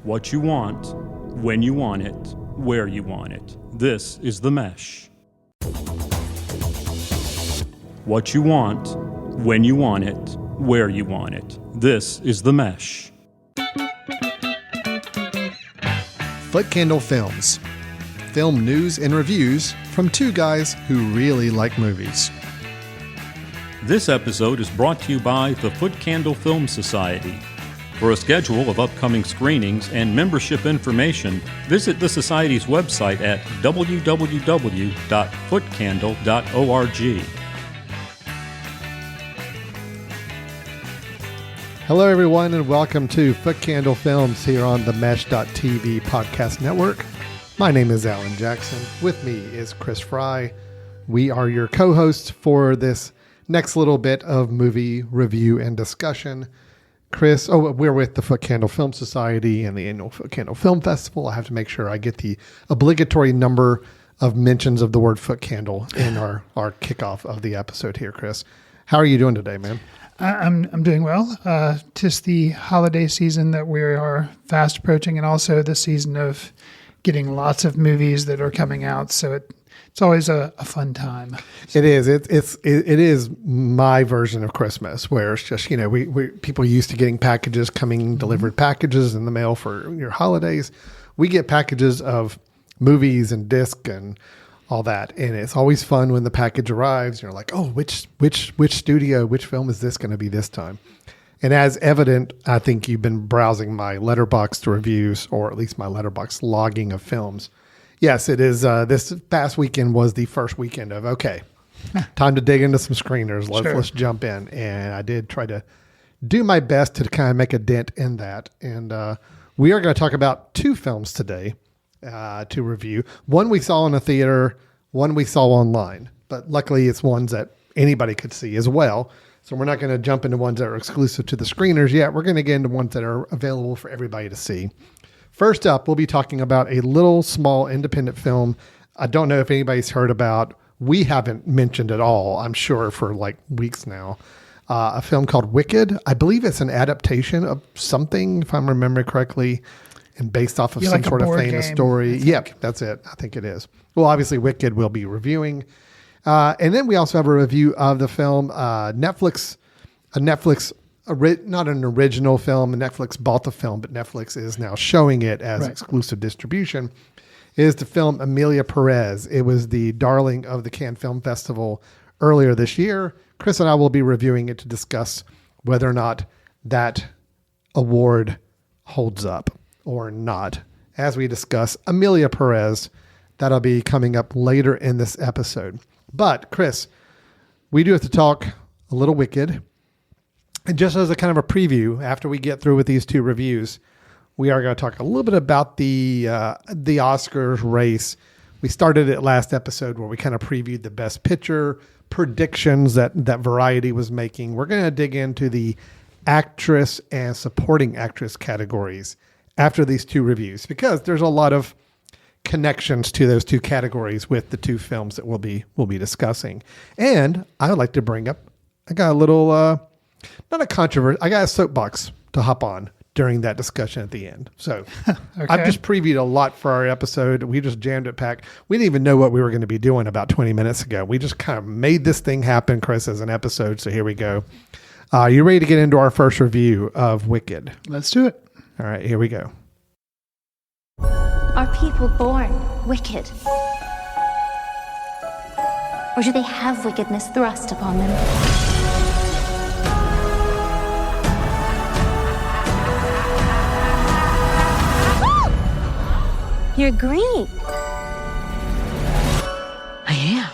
What you want, when you want it, where you want it. This is The Mesh. What you want, when you want it, where you want it. This is The Mesh. Foot Candle Films. Film news and reviews from two guys who really like movies. This episode is brought to you by the Foot Candle Film Society. For a schedule of upcoming screenings and membership information, visit the Society's website at www.footcandle.org. Hello, everyone, and welcome to Foot Candle Films here on the Mesh.tv podcast network. My name is Alan Jackson. With me is Chris Fry. We are your co-hosts for this next little bit of movie review and discussion. Chris, we're with the Foot Candle Film Society and the annual Foot Candle Film Festival. I have to make sure I get the obligatory number of mentions of the word foot candle in our kickoff of the episode here, Chris. How are you doing today, man? I'm doing well. Tis the holiday season that we are fast approaching, and also the season of getting lots of movies that are coming out. So it's always a fun time. It is. It is my version of Christmas, where it's just, we people used to getting packages delivered packages in the mail for your holidays. We get packages of movies and disc and all that, and it's always fun when the package arrives. You're like, oh, which studio, which film is this going to be this time? And as evident, I think you've been browsing my Letterboxd reviews, or at least my Letterboxd logging of films. Yes, it is. This past weekend was the first weekend of, okay, time to dig into some screeners. Let's jump in. And I did try to do my best to kind of make a dent in that. And we are going to talk about two films today to review. One we saw in a theater, one we saw online. But luckily, it's ones that anybody could see as well. So we're not going to jump into ones that are exclusive to the screeners yet. We're going to get into ones that are available for everybody to see. First up, we'll be talking about a little small independent film. I don't know if anybody's heard about. We haven't mentioned at all, I'm sure, for like weeks now. A film called Wicked. I believe it's an adaptation of something, if I'm remembering correctly, and based off of some sort of famous story. Yep, that's it. I think it is. Well, obviously, Wicked we'll be reviewing. And then we also have a review of the film not an original film. Netflix bought the film, but Netflix is now showing it as exclusive distribution. Is the film Emilia, Pérez. It was the darling of the Cannes Film Festival earlier this year. Chris and I will be reviewing it to discuss whether or not that award holds up or not. As we discuss Emilia, Pérez, that'll be coming up later in this episode. But Chris, we do have to talk a little Wicked. And just as a kind of a preview, after we get through with these two reviews, we are going to talk a little bit about the Oscars race. We started it last episode where we kind of previewed the Best Picture predictions that Variety was making. We're going to dig into the actress and supporting actress categories after these two reviews, because there's a lot of connections to those two categories with the two films that we'll be discussing. And I would like to bring up, I got a little... not a controversy. I got a soapbox to hop on during that discussion at the end. So okay. I've just previewed a lot for our episode. We just jammed it packed. We didn't even know what we were going to be doing about 20 minutes ago. We just kind of made this thing happen, Chris, as an episode. So here we go. You ready to get into our first review of Wicked? Let's do it. All right, here we go. Are people born wicked? Or do they have wickedness thrust upon them? You're green. I am.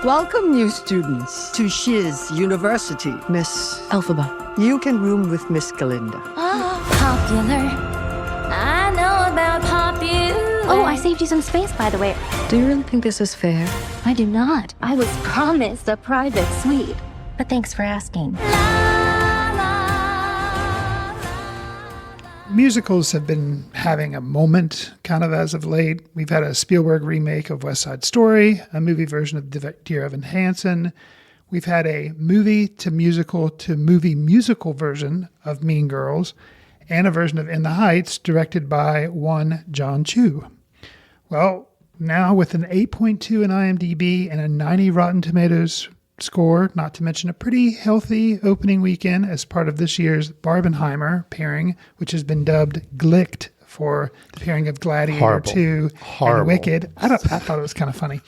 Welcome, new students, to Shiz University. Miss Elphaba, you can room with Miss Galinda. Popular. I know about popular. Oh, I saved you some space, by the way. Do you really think this is fair? I do not. I was promised a private suite. But thanks for asking. Musicals have been having a moment kind of as of late. We've had a Spielberg remake of West Side Story, a movie version of Dear Evan Hansen. We've had a movie to movie musical version of Mean Girls. and a version of In the Heights directed by one John Chu. Well, now with an 8.2 in IMDb and a 90 Rotten Tomatoes score, not to mention a pretty healthy opening weekend as part of this year's Barbenheimer pairing, which has been dubbed Glicked for the pairing of Gladiator 2 and Wicked. I thought it was kind of funny.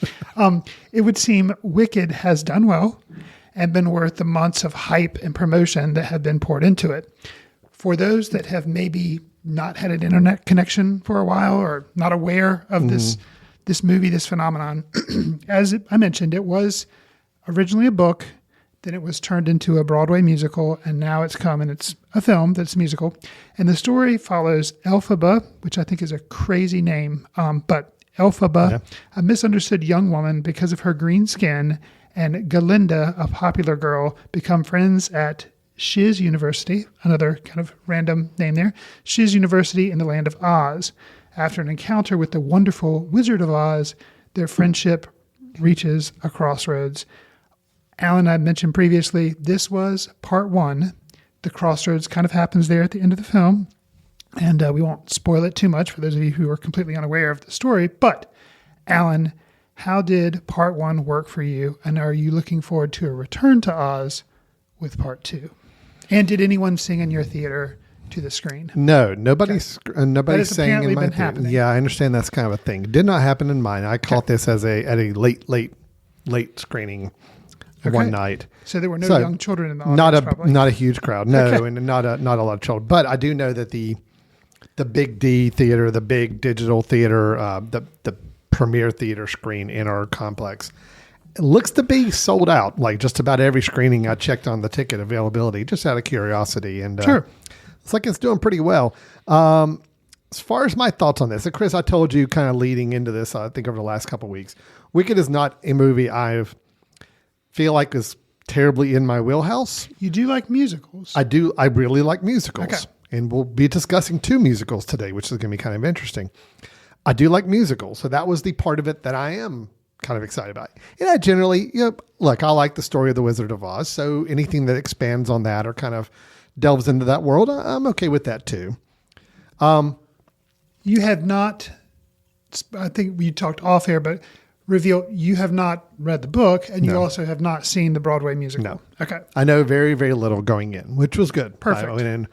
It would seem Wicked has done well and been worth the months of hype and promotion that have been poured into it. For those that have maybe not had an internet connection for a while or not aware of this movie, this phenomenon, as I mentioned, it was originally a book, then it was turned into a Broadway musical, and now it's come and it's a film that's musical. And the story follows Elphaba, which I think is a crazy name, but Elphaba, a misunderstood young woman because of her green skin, and Galinda, a popular girl, become friends at Shiz University, another kind of random name there, Shiz University in the land of Oz. After an encounter with the wonderful Wizard of Oz, their friendship reaches a crossroads. Alan, I mentioned previously, this was part one. The crossroads kind of happens there at the end of the film, and we won't spoil it too much for those of you who are completely unaware of the story. But, Alan, how did part one work for you, and are you looking forward to a return to Oz with part two? And did anyone sing in your theater to the screen? No, nobody's saying in my theater. Yeah, I understand that's kind of a thing. It did not happen in mine. I caught this at a late screening one night. So there were no young children in the audience. Not a huge crowd. No, and not a lot of children. But I do know that the Big D theater, the big digital theater, the premier theater screen in our complex, it looks to be sold out. Like just about every screening I checked on the ticket availability, just out of curiosity. And sure. It's like it's doing pretty well. As far as my thoughts on this, Chris, I told you kind of leading into this, I think over the last couple of weeks, Wicked is not a movie I feel like is terribly in my wheelhouse. You do like musicals. I do. I really like musicals. Okay. And we'll be discussing 2 musicals today, which is going to be kind of interesting. I do like musicals. So that was the part of it that I am kind of excited about. And I generally, look, I like the story of the Wizard of Oz. So anything that expands on that or kind of delves into that world, I'm okay with that too. You have not, I think we talked off air, but reveal you have not read the book and you also have not seen the Broadway musical. No. Okay. I know very, very little going in, which was good. Perfect. And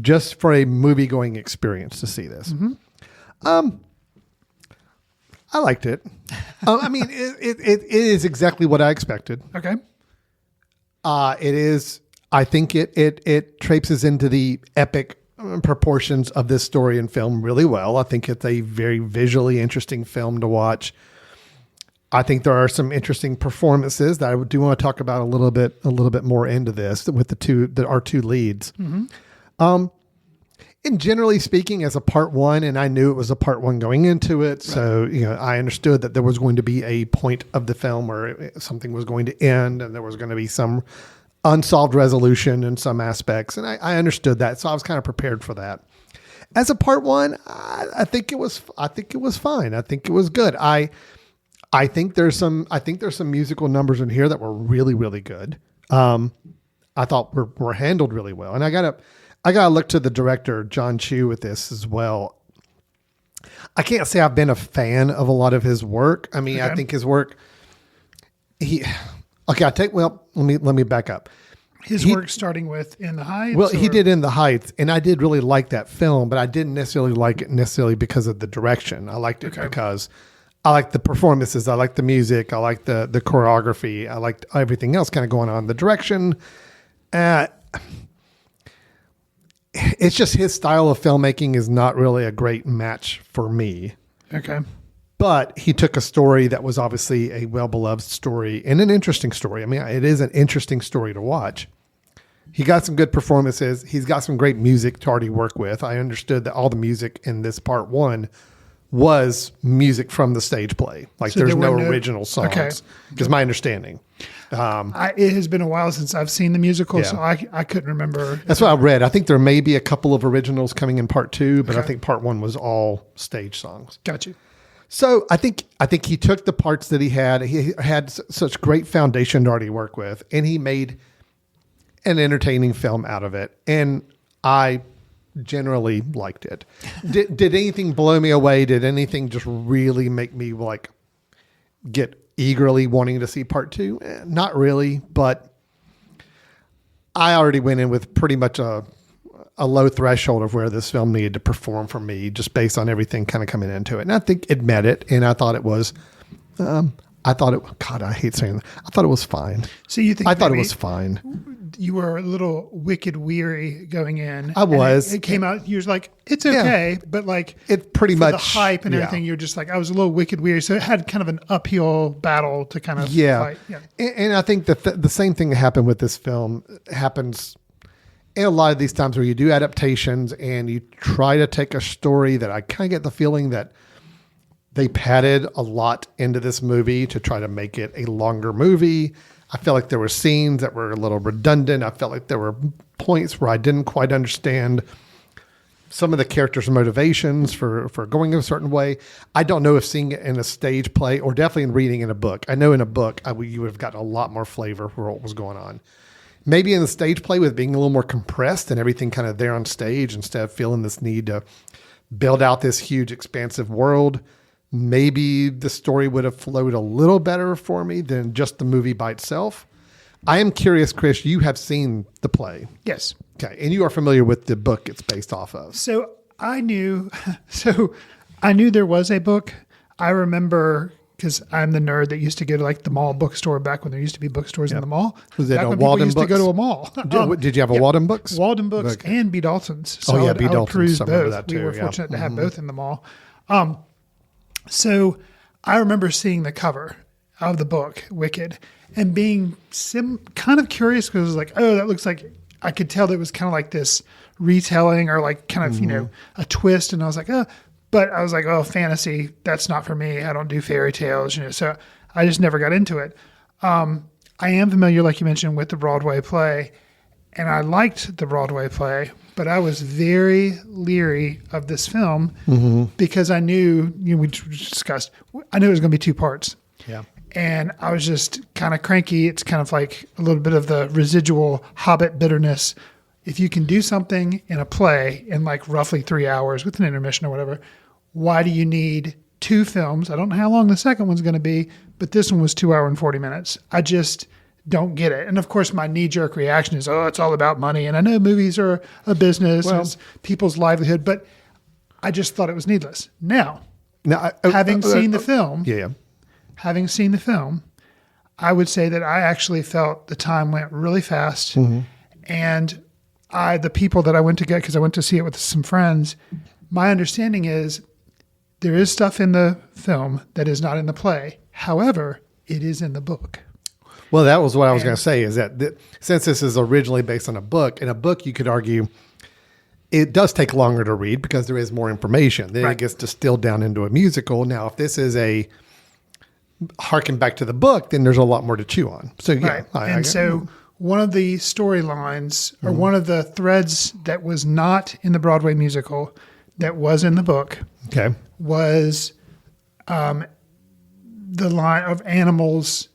just for a movie going experience to see this. Mm-hmm. I liked it. I mean, it is exactly what I expected. Okay. It is, I think it traipses into the epic proportions of this story and film really well. I think it's a very visually interesting film to watch. I think there are some interesting performances that I do want to talk about a little bit more into this with our two leads. Mm-hmm. And generally speaking, as a part one, and I knew it was a part one going into it. Right. So, I understood that there was going to be a point of the film where something was going to end and there was going to be some unsolved resolution in some aspects. And I understood that. So I was kind of prepared for that. As a part one, I think it was fine. I think it was good. I think there's some musical numbers in here that were really, really good. I thought were handled really well. And I gotta look to the director, John Chu, with this as well. I can't say I've been a fan of a lot of his work. I mean, okay. I think his work, let me back up. His work starting with In the Heights? Well, he did In the Heights, and I did really like that film, but I didn't necessarily like it because of the direction. I liked it because I liked the performances. I liked the music. I liked the choreography. I liked everything else kind of going on. The direction, it's just his style of filmmaking is not really a great match for me. Okay. But he took a story that was obviously a well-beloved story and an interesting story. I mean, it is an interesting story to watch. He got some good performances. He's got some great music to already work with. I understood that all the music in this part one was music from the stage play. Like so there's no original songs, is my understanding. It has been a while since I've seen the musical, so I couldn't remember. That's what I read. I think there may be a couple of originals coming in part two, but I think part one was all stage songs. Got you. So I think he took the parts that he had such great foundation to already work with, and he made an entertaining film out of it. And I generally liked it. Did anything blow me away? Did anything just really make me like get eagerly wanting to see part 2? Not really, but I already went in with pretty much a low threshold of where this film needed to perform for me, just based on everything kind of coming into it. And I think it met it, and I thought it was, God, I hate saying that. I thought it was fine. So you think I thought it was fine. You were a little wicked weary going in. I was. It came out, you were like, it's okay, but like it pretty for much the hype and everything, you're just like, I was a little wicked weary. So it had kind of an uphill battle to kind of fight. Yeah. And I think that the same thing that happened with this film happens in a lot of these times where you do adaptations and you try to take a story that I kind of get the feeling that they padded a lot into this movie to try to make it a longer movie. I felt like there were scenes that were a little redundant. I felt like there were points where I didn't quite understand some of the characters' motivations for going a certain way. I don't know if seeing it in a stage play or definitely in reading in a book. I know in a book, you would have gotten a lot more flavor for what was going on. Maybe in the stage play with being a little more compressed and everything kind of there on stage instead of feeling this need to build out this huge expansive world. Maybe the story would have flowed a little better for me than just the movie by itself. I am curious, Chris, you have seen the play. Yes. Okay. And you are familiar with the book it's based off of. So I knew there was a book. I remember, because I'm the nerd that used to go to like the mall bookstore back when there used to be bookstores in the mall. Was it back a when Walden people used Books? to go to a mall. Did you have a Walden Books? Walden Books Okay. and B. Dalton's. So B. I would Dalton's. cruise I remember both. that too, We were yeah. fortunate to have both in the mall. So I remember seeing the cover of the book, Wicked, and being kind of curious because it was like, oh, that looks like, I could tell that it was kind of like this retelling or like kind of, a twist. And I was like, oh, but I was like, oh, fantasy, that's not for me. I don't do fairy tales, so I just never got into it. I am familiar, like you mentioned, with the Broadway play, and I liked the Broadway play, but I was very leery of this film because I knew, we discussed, I knew it was going to be 2 parts. Yeah. And I was just kind of cranky. It's kind of like a little bit of the residual Hobbit bitterness. If you can do something in a play in like roughly 3 hours with an intermission or whatever, why do you need 2 films? I don't know how long the second one's going to be, but this one was 2 hours and 40 minutes. I just don't get it. And of course, my knee-jerk reaction is, oh, it's all about money. And I know movies are a business, it's people's livelihood, but I just thought it was needless. Now having seen the film, I would say that I actually felt the time went really fast. And the people that I went to get, because I went to see it with some friends, my understanding is there is stuff in the film that is not in the play. However, it is in the book. Well, that was what I was going to say, is that since this is originally based on a book, in a book you could argue it does take longer to read because there is more information. Then it gets distilled down into a musical. Now, if this is a harken back to the book, then there's a lot more to chew on. So, yeah. So one of the storylines or one of the threads that was not in the Broadway musical that was in the book was the line of animals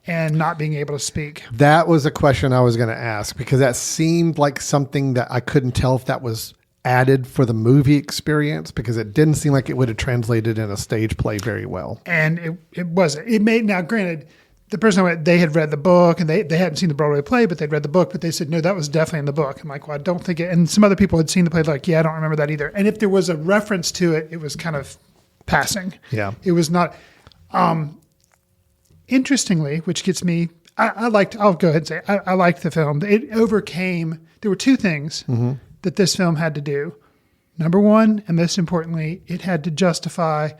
and not being able to speak. That was a question I was going to ask, because that seemed like something that I couldn't tell if that was added for the movie experience, because it didn't seem like it would have translated in a stage play very well. And it wasn't. It made, now granted, the person went, they had read the book and they hadn't seen the Broadway play, but they'd read the book, but they said, no, that was definitely in the book. I'm like, well, I don't think it, and some other people had seen the play, like, yeah, I don't remember that either. And if there was a reference to it, it was kind of passing. Yeah. It was not, interestingly, which gets me, I'll go ahead and say, I liked the film. It overcame, there were 2 things that this film had to do. Number one, and most importantly, it had to justify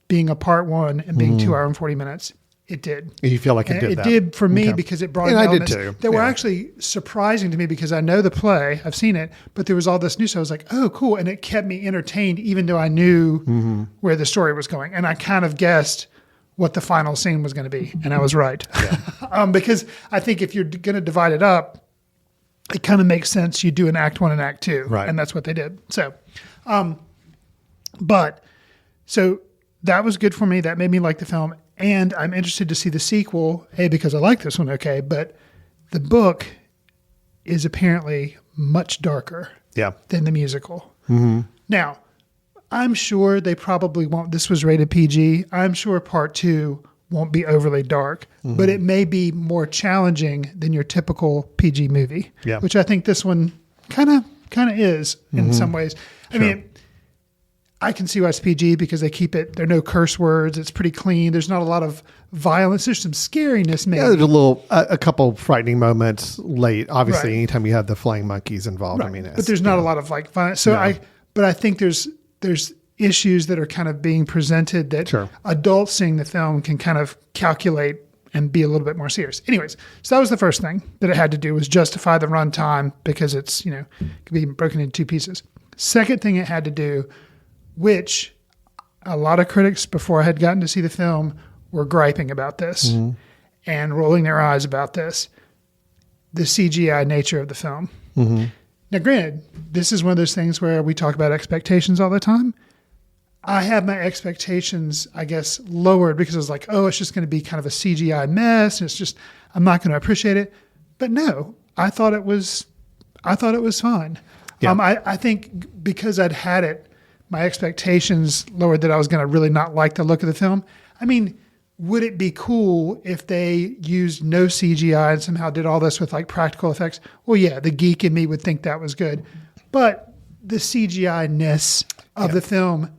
being a part 1 and being 2 hours and 40 minutes. It did. You feel like it did that? It did for me because it brought in elements I did too. that were actually surprising to me, because I know the play, I've seen it, but there was all this news. So I was like, oh, cool. And it kept me entertained, even though I knew where the story was going. And I kind of guessed what the final scene was going to be. And I was right. Yeah. Because I think if you're going to divide it up, it kind of makes sense. You do an act 1 and act 2. Right. And that's what they did. So, so that was good for me. That made me like the film. And I'm interested to see the sequel, because I like this one, but the book is apparently much darker Yeah. than the musical. Now, I'm sure they probably won't. This was rated PG. I'm sure part 2 won't be overly dark, but it may be more challenging than your typical PG movie, which I think this one kind of is in some ways. I mean, I can see why it's PG because they keep it, there are no curse words. It's pretty clean. There's not a lot of violence. There's some scariness maybe. Yeah, there's a couple frightening moments late. Obviously, anytime you have the flying monkeys involved, I mean, but there's not a lot of like violence. So I think there's issues that are kind of being presented that adults seeing the film can kind of calculate and be a little bit more serious. Anyways, so that was the first thing that it had to do was justify the runtime because it's, could be broken into 2 pieces. Second thing it had to do, which a lot of critics before I had gotten to see the film were griping about this and rolling their eyes about this, the CGI nature of the film. Now, granted, this is one of those things where we talk about expectations all the time. I have my expectations, I guess, lowered because I was like, oh, it's just going to be kind of a CGI mess. And it's just, I'm not going to appreciate it. But no, I thought it was fun. Yeah. I think because I'd had it, my expectations lowered that I was going to really not like the look of the film. I mean, would it be cool if they used no CGI and somehow did all this with like practical effects? Well, yeah, the geek in me would think that was good. But the CGI-ness of the film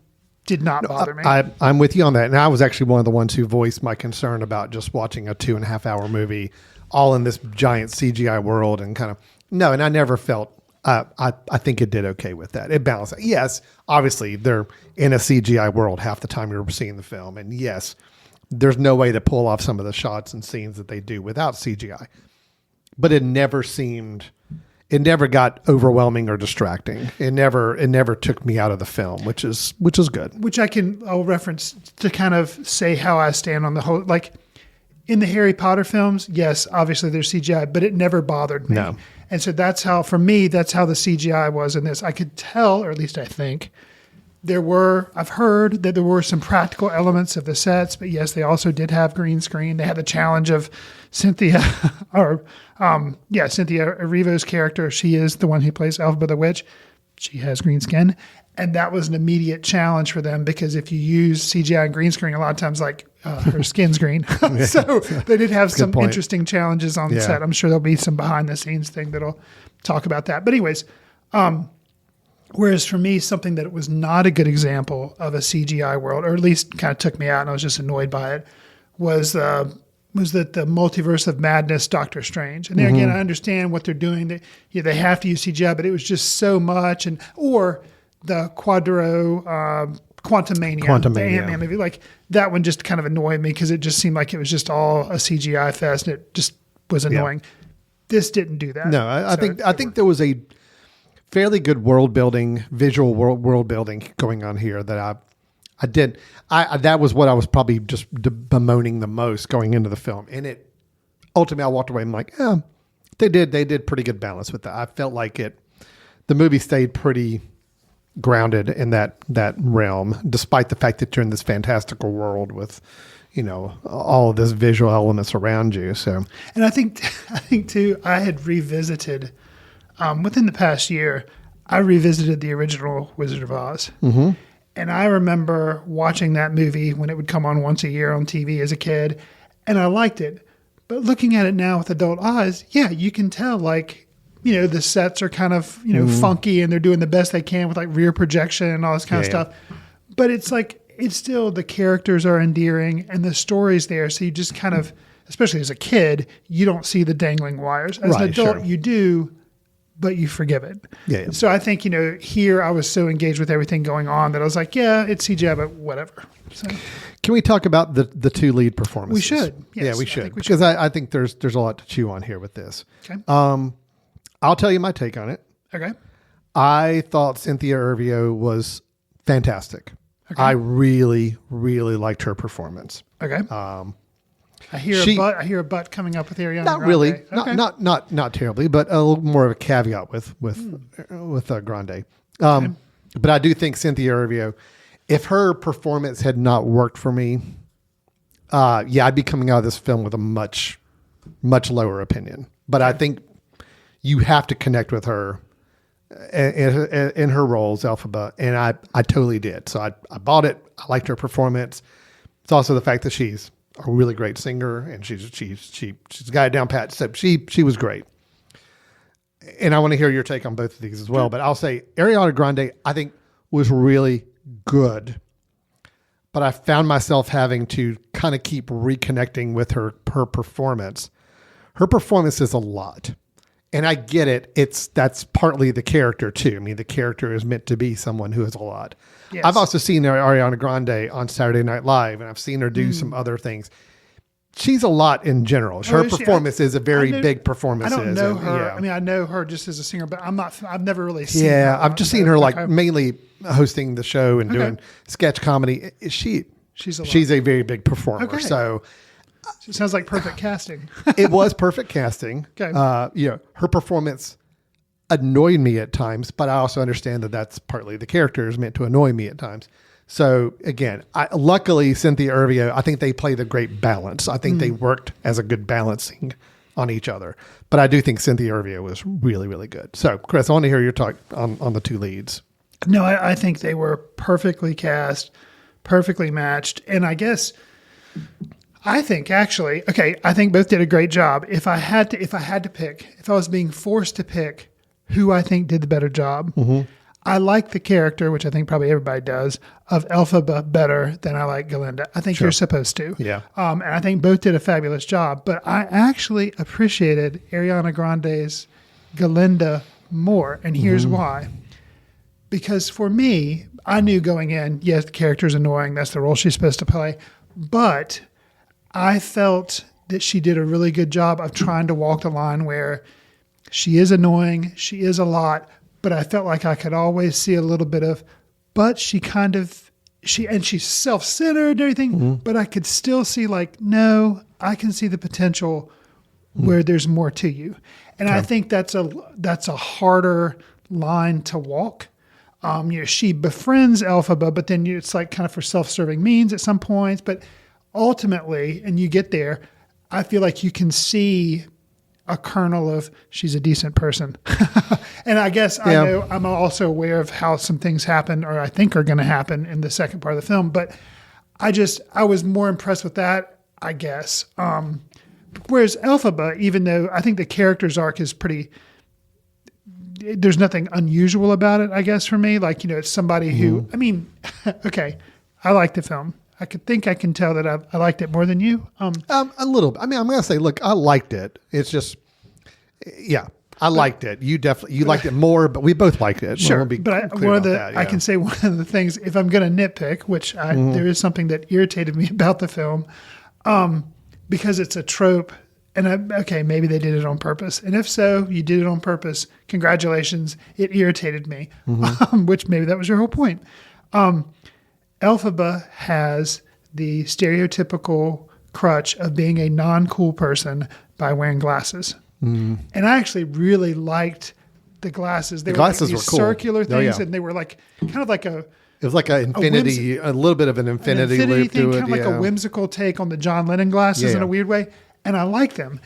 did not bother me. I'm with you on that. And I was actually one of the ones who voiced my concern about just watching a 2.5 hour movie all in this giant CGI world and and I never felt, I think it did okay with that. It balanced it. Yes, obviously they're in a CGI world half the time you're seeing the film. And yes, there's no way to pull off some of the shots and scenes that they do without CGI. But it never got overwhelming or distracting. It never took me out of the film, which is good. Which I'll reference to kind of say how I stand on the whole, like in the Harry Potter films, yes, obviously there's CGI, but it never bothered me. No. And so that's how the CGI was in this. I could tell, or at least I think, I've heard that there were some practical elements of the sets, but yes, they also did have green screen. They had the challenge of Cynthia Erivo's character. She is the one who plays Elphaba the Witch. She has green skin. And that was an immediate challenge for them because if you use CGI and green screen, a lot of times her skin's green. So they did have some interesting challenges on the set. I'm sure there'll be some behind the scenes thing that'll talk about that. But anyways, whereas for me, something that was not a good example of a CGI world, or at least kind of took me out and I was just annoyed by it, was that the Multiverse of Madness Doctor Strange. And there again, I understand what they're doing. They have to use CGI, but it was just so much. Or the Quantumania, the Ant-Man movie. Like that one just kind of annoyed me because it just seemed like it was just all a CGI fest and it just was annoying. Yeah. This didn't do that. No, I think there was a fairly good visual world building going on here that I did. That was what I was probably just bemoaning the most going into the film. And it ultimately I walked away and I'm like, yeah, they did pretty good balance with that. I felt like the movie stayed pretty grounded in that realm, despite the fact that you're in this fantastical world with, all of this visual elements around you. So, and I think too, I had revisited within the past year. I revisited the original Wizard of Oz, and I remember watching that movie when it would come on once a year on TV as a kid, and I liked it. But looking at it now with adult eyes, yeah, you can tell the sets are kind of, funky and they're doing the best they can with like rear projection and all this kind of stuff. But it's still, the characters are endearing and the story's there. So you just kind of, especially as a kid, you don't see the dangling wires. As an adult, you do, but you forgive it. Yeah. So I think, here I was so engaged with everything going on that I was like, yeah, it's CGI, but whatever. So. Can we talk about the 2 lead performances? We should. Yes, yeah, we should. Because I think there's a lot to chew on here with this. Okay. I'll tell you my take on it. Okay. I thought Cynthia Erivo was fantastic. Okay. I really, really liked her performance. Okay. I hear a butt coming up with Ariana. Not Grande. really. Okay. Not terribly, but a little more of a caveat with Grande. But I do think Cynthia Erivo, if her performance had not worked for me, I'd be coming out of this film with a much, much lower opinion. But I think you have to connect with her in her roles, Elphaba, and I totally did. So I bought it. I liked her performance. It's also the fact that she's a really great singer, and she's got it down pat. So she was great. And I want to hear your take on both of these as well. But I'll say Ariana Grande, I think, was really good. But I found myself having to kind of keep reconnecting with her performance. Her performance is a lot. And I get it. That's partly the character too. I mean, the character is meant to be someone who is a lot. Yes. I've also seen Ariana Grande on Saturday Night Live, and I've seen her do some other things. She's a lot in general. Her performance is a very big performance. I don't know her. Yeah. I mean, I know her just as a singer, but I've never really seen her. Yeah, I've just seen her mainly hosting the show and doing sketch comedy. She's a very big performer. Okay. So it sounds like perfect casting. It was perfect casting. Okay. Her performance annoyed me at times, but I also understand that that's partly the character is meant to annoy me at times. So again, luckily Cynthia Erivo, I think they played a great balance. I think they worked as a good balancing on each other. But I do think Cynthia Erivo was really, really good. So Chris, I want to hear your talk on the two leads. No, I think they were perfectly cast, perfectly matched. And I guess I think both did a great job. If I was being forced to pick who I think did the better job, I like the character, which I think probably everybody does, of Elphaba better than I like Galinda. I think you're supposed to. Yeah. And I think both did a fabulous job. But I actually appreciated Ariana Grande's Galinda more. And here's why. Because for me, I knew going in, yes, the character's annoying. That's the role she's supposed to play. But I felt that she did a really good job of trying to walk the line where she is annoying, she is a lot, but I felt like I could always see a little bit of, but she's self-centered and everything, but I could still see no, I can see the potential where there's more to you. And I think that's a harder line to walk. She befriends Elphaba, but then it's kind of for self-serving means at some points, but ultimately, and you get there, I feel like you can see a kernel of she's a decent person. And I guess I know I'm also aware of how some things happen or I think are going to happen in the second part of the film, but I was more impressed with that, I guess. Whereas Elphaba, even though I think the character's arc is there's nothing unusual about it, I guess, for me. It's somebody who, I like the film. I can tell that I liked it more than you. A little bit. I mean, I'm going to say, look, I liked it. It's just, I liked it. You liked it more, but we both liked it. Sure. We'll I can say one of the things, if I'm going to nitpick, which there is something that irritated me about the film, because it's a trope, and maybe they did it on purpose. And if so, you did it on purpose. Congratulations. It irritated me, which maybe that was your whole point. Elphaba has the stereotypical crutch of being a non-cool person by wearing glasses. And I actually really liked the glasses. The glasses were were cool. Circular things, and they were kind of like it was like a little bit of an infinity loop thing, to it. Kind of like a whimsical take on the John Lennon glasses in a weird way. And I like them.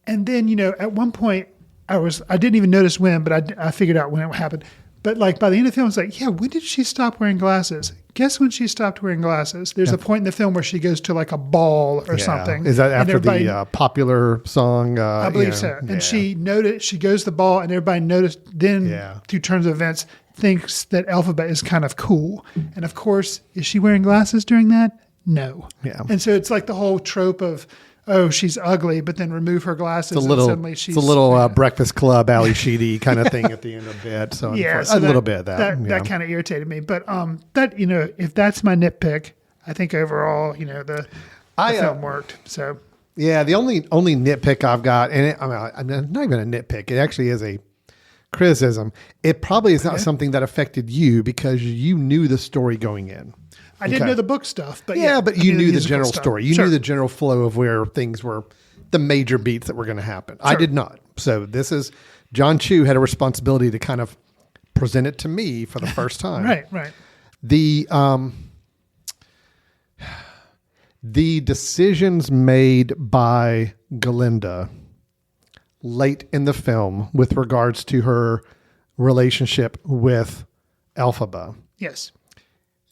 And then, at one point I didn't even notice when, but I figured out when it happened. But by the end of the film, it's when did she stop wearing glasses? Guess when she stopped wearing glasses? There's a point in the film where she goes to a ball or something. Is that after the popular song? I believe so. And she goes to the ball, and everybody noticed then through turns of events thinks that Elphaba is kind of cool. And of course, is she wearing glasses during that? No. Yeah. And so it's the whole trope of, oh, she's ugly, but then remove her glasses and suddenly she's... It's a little Breakfast Club, Ali Sheedy kind of thing at the end of it. So, a little bit of that. That kind of irritated me. But if that's my nitpick, I think overall, the film worked. So yeah, the only nitpick I've got, and I'm not even a nitpick. It actually is a criticism. It probably is not something that affected you because you knew the story going in. I didn't know the book stuff, but but you knew the general story. You knew the general flow of where things were, the major beats that were going to happen. Sure. I did not. So John Chu had a responsibility to kind of present it to me for the first time. Right. The decisions made by Galinda late in the film with regards to her relationship with Elphaba. Yes.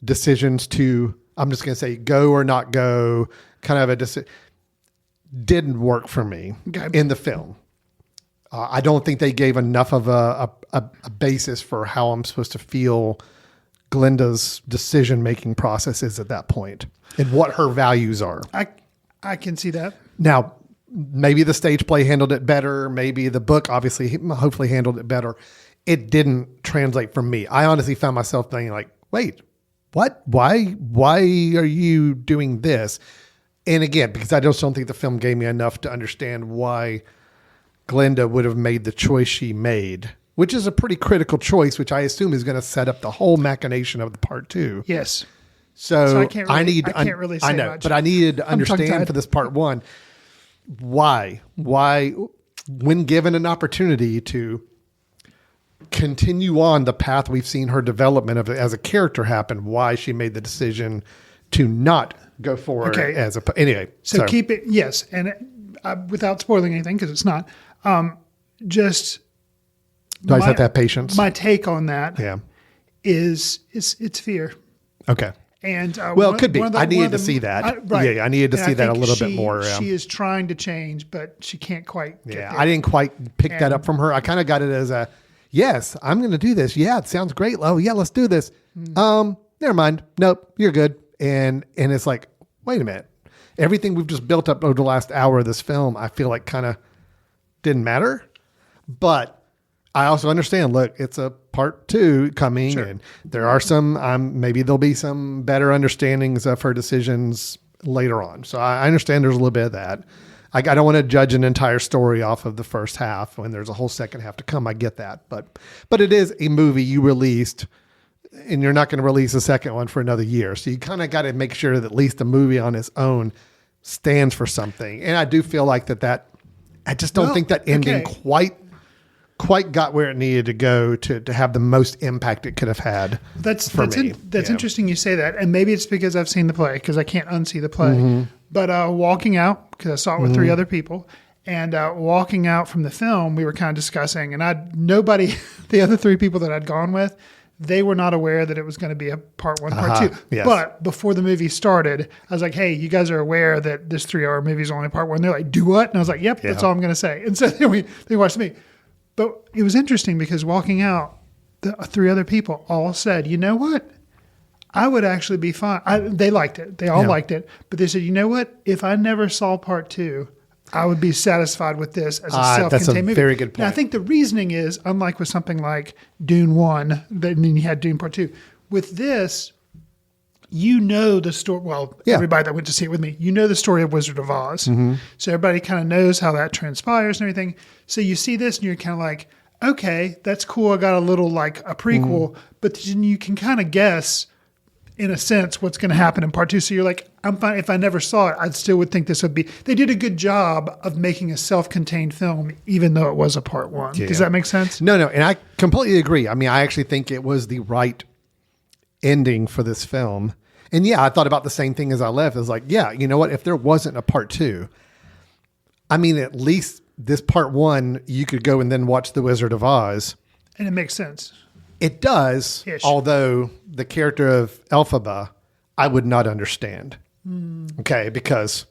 Decisions to, I'm just going to say, go or not go, kind of a decision, didn't work for me in the film. I don't think they gave enough of a basis for how I'm supposed to feel Glinda's decision-making process is at that point and what her values are. I can see that. Now, maybe the stage play handled it better. Maybe the book hopefully handled it better. It didn't translate for me. I honestly found myself thinking like, wait, what? Why are you doing this? And again, because I just don't think the film gave me enough to understand why Glinda would have made the choice she made, which is a pretty critical choice, which I assume is going to set up the whole machination of the part 2. Yes. So I can't really say much. But I needed to understand for this part 1, why, when given an opportunity to continue on the path we've seen her development of as a character happen, why she made the decision to not go forward anyway. So keep it, yes. And without spoiling anything, because it's not, just do I just have to have patience? My take on that is it's fear. Okay. And it could be. I needed to see that. Right. Yeah, I needed to see that a little bit more. She is trying to change, but she can't quite get there. I didn't quite pick that up from her. I kind of got it as a, yes, I'm going to do this. Yeah, it sounds great. Oh, yeah, let's do this. Never mind. Nope, you're good. And it's like, wait a minute. Everything we've just built up over the last hour of this film, I feel like kind of didn't matter. But I also understand, look, it's a part 2 coming, and there are some, maybe there'll be some better understandings of her decisions later on. So I understand there's a little bit of that. I don't want to judge an entire story off of the first half when there's a whole second half to come. I get that. But it is a movie you released, and you're not going to release a second one for another year. So you kind of got to make sure that at least the movie on its own stands for something. And I do feel like that I just don't think that ending quite got where it needed to go to have the most impact it could have had. That's interesting you say that. And maybe it's because I've seen the play, because I can't unsee the play. Mm-hmm. But walking out, because I saw it with 3 other people, and walking out from the film, we were kind of discussing, and the other 3 people that I'd gone with, they were not aware that it was going to be a part 1, part 2. Yes. But before the movie started, I was like, hey, you guys are aware that this 3-hour movie is only part 1? They're like, do what? And I was like, yep, that's all I'm going to say. And so they watched me. But it was interesting because walking out, the 3 other people all said, you know what? I would actually be fine. They liked it. They all liked it. But they said, you know what? If I never saw part 2, I would be satisfied with this as a self-contained movie. That's a movie. very good point. Now, I think the reasoning is, unlike with something like Dune 1, then you had Dune Part 2. With this, you know the story. Well, everybody that went to see it with me, you know the story of Wizard of Oz. Mm-hmm. So everybody kind of knows how that transpires and everything. So you see this and you're kind of like, okay, that's cool. I got a little like a prequel, but then you can kind of guess in a sense what's going to happen in part 2. So you're like, I'm fine. If I never saw it, I still would think this would be, they did a good job of making a self-contained film, even though it was a part 1. Yeah. Does that make sense? No. And I completely agree. I mean, I actually think it was the right ending for this film. And I thought about the same thing as I left. It was like, you know what? If there wasn't a part 2, I mean, at least this part 1, you could go and then watch The Wizard of Oz. And it makes sense. It does, although the character of Elphaba, I would not understand. Okay, because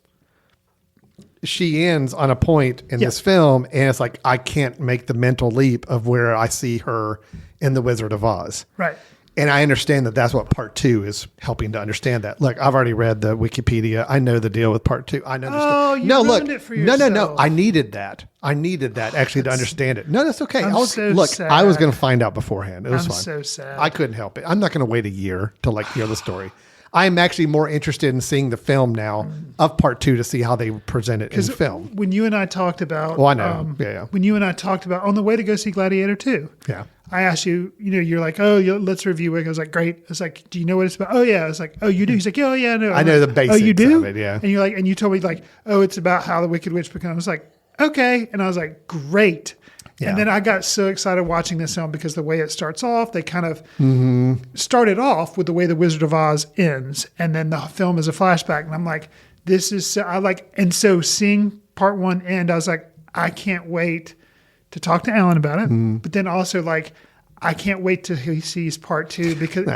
she ends on a point in this film, and it's like, I can't make the mental leap of where I see her in The Wizard of Oz. Right. And I understand that that's what part 2 is helping to understand that. Look, I've already read the Wikipedia. I know the deal with part 2. I know the story. You ruined it for yourself. No. I needed that. Actually to understand it. No, that's okay. Sad. I was going to find out beforehand. It was fine. I'm so sad. I couldn't help it. I'm not going to wait a year to hear the story. I'm actually more interested in seeing the film now of part 2 to see how they present it in film. When you and I talked about, I know. When you and I talked about on the way to go see Gladiator 2, I asked you, you're like, let's review it. I was like, great. I was like, do you know what it's about? Oh yeah. I was like, oh, you do? He's like, oh yeah, no. I know the basics. Oh, you do? Of it, yeah. And you're like, and you told me like, oh, it's about how the Wicked Witch becomes. I was like, okay. And I was like, great. Yeah. And then I got so excited watching this film because the way it starts off, they kind of started off with the way the Wizard of Oz ends, and then the film is a flashback. And I'm like, this is so, and so seeing part 1 end, I was like, I can't wait to talk to Alan about it. But then also I can't wait till he sees part 2 because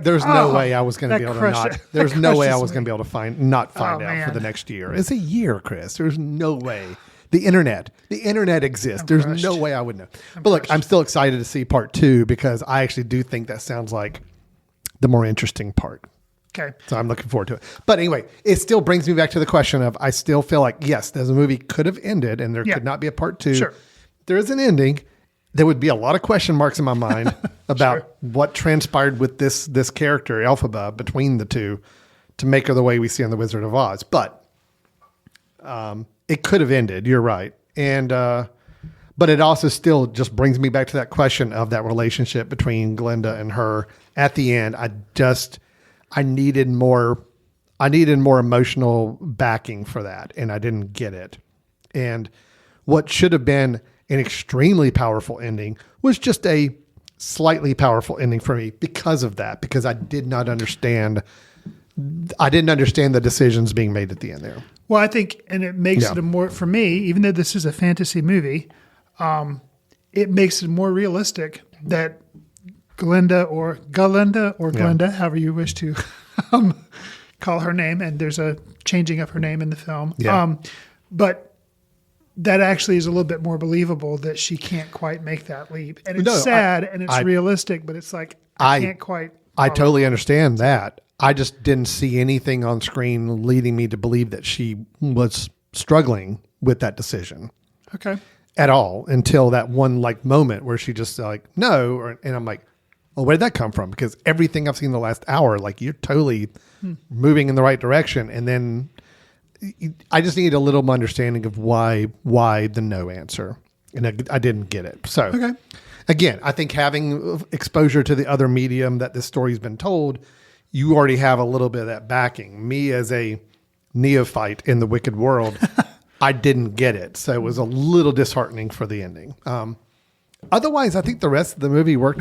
there's no way I was going to be able to not. There's no way I was going to be able to find out man. for the next year. It's a year, Chris. There's no way. The internet exists. There's no way I would know. But look, I'm still excited to see part 2 because I actually do think that sounds like the more interesting part. Okay. So I'm looking forward to it. But anyway, it still brings me back to the question of I still feel like, yes, the movie could have ended and there could not be a part 2. Sure. There is an ending. There would be a lot of question marks in my mind about what transpired with this character, Elphaba, between the two to make her the way we see on The Wizard of Oz. But it could have ended. You're right. And but it also still just brings me back to that question of that relationship between Glinda and her. At the end, I needed more emotional backing for that, and I didn't get it. And what should have been an extremely powerful ending was just a slightly powerful ending for me because of that, because I didn't understand the decisions being made at the end there. Well, I think, and it makes it for me, even though this is a fantasy movie, it makes it more realistic that Glinda, however you wish to call her name, and there's a changing of her name in the film. Yeah. But that actually is a little bit more believable that she can't quite make that leap. And it's sad and it's realistic, but it's like, I can't quite. I totally understand that. I just didn't see anything on screen leading me to believe that she was struggling with that decision. Okay. At all until that one moment where she just no. And I'm like, well, where did that come from? Because everything I've seen the last hour, you're totally moving in the right direction. And then I just need a little more understanding of why the no answer. And I didn't get it. So again, I think having exposure to the other medium that this story's been told, you already have a little bit of that backing. Me as a neophyte in the wicked world, I didn't get it. So it was a little disheartening for the ending. Otherwise, I think the rest of the movie worked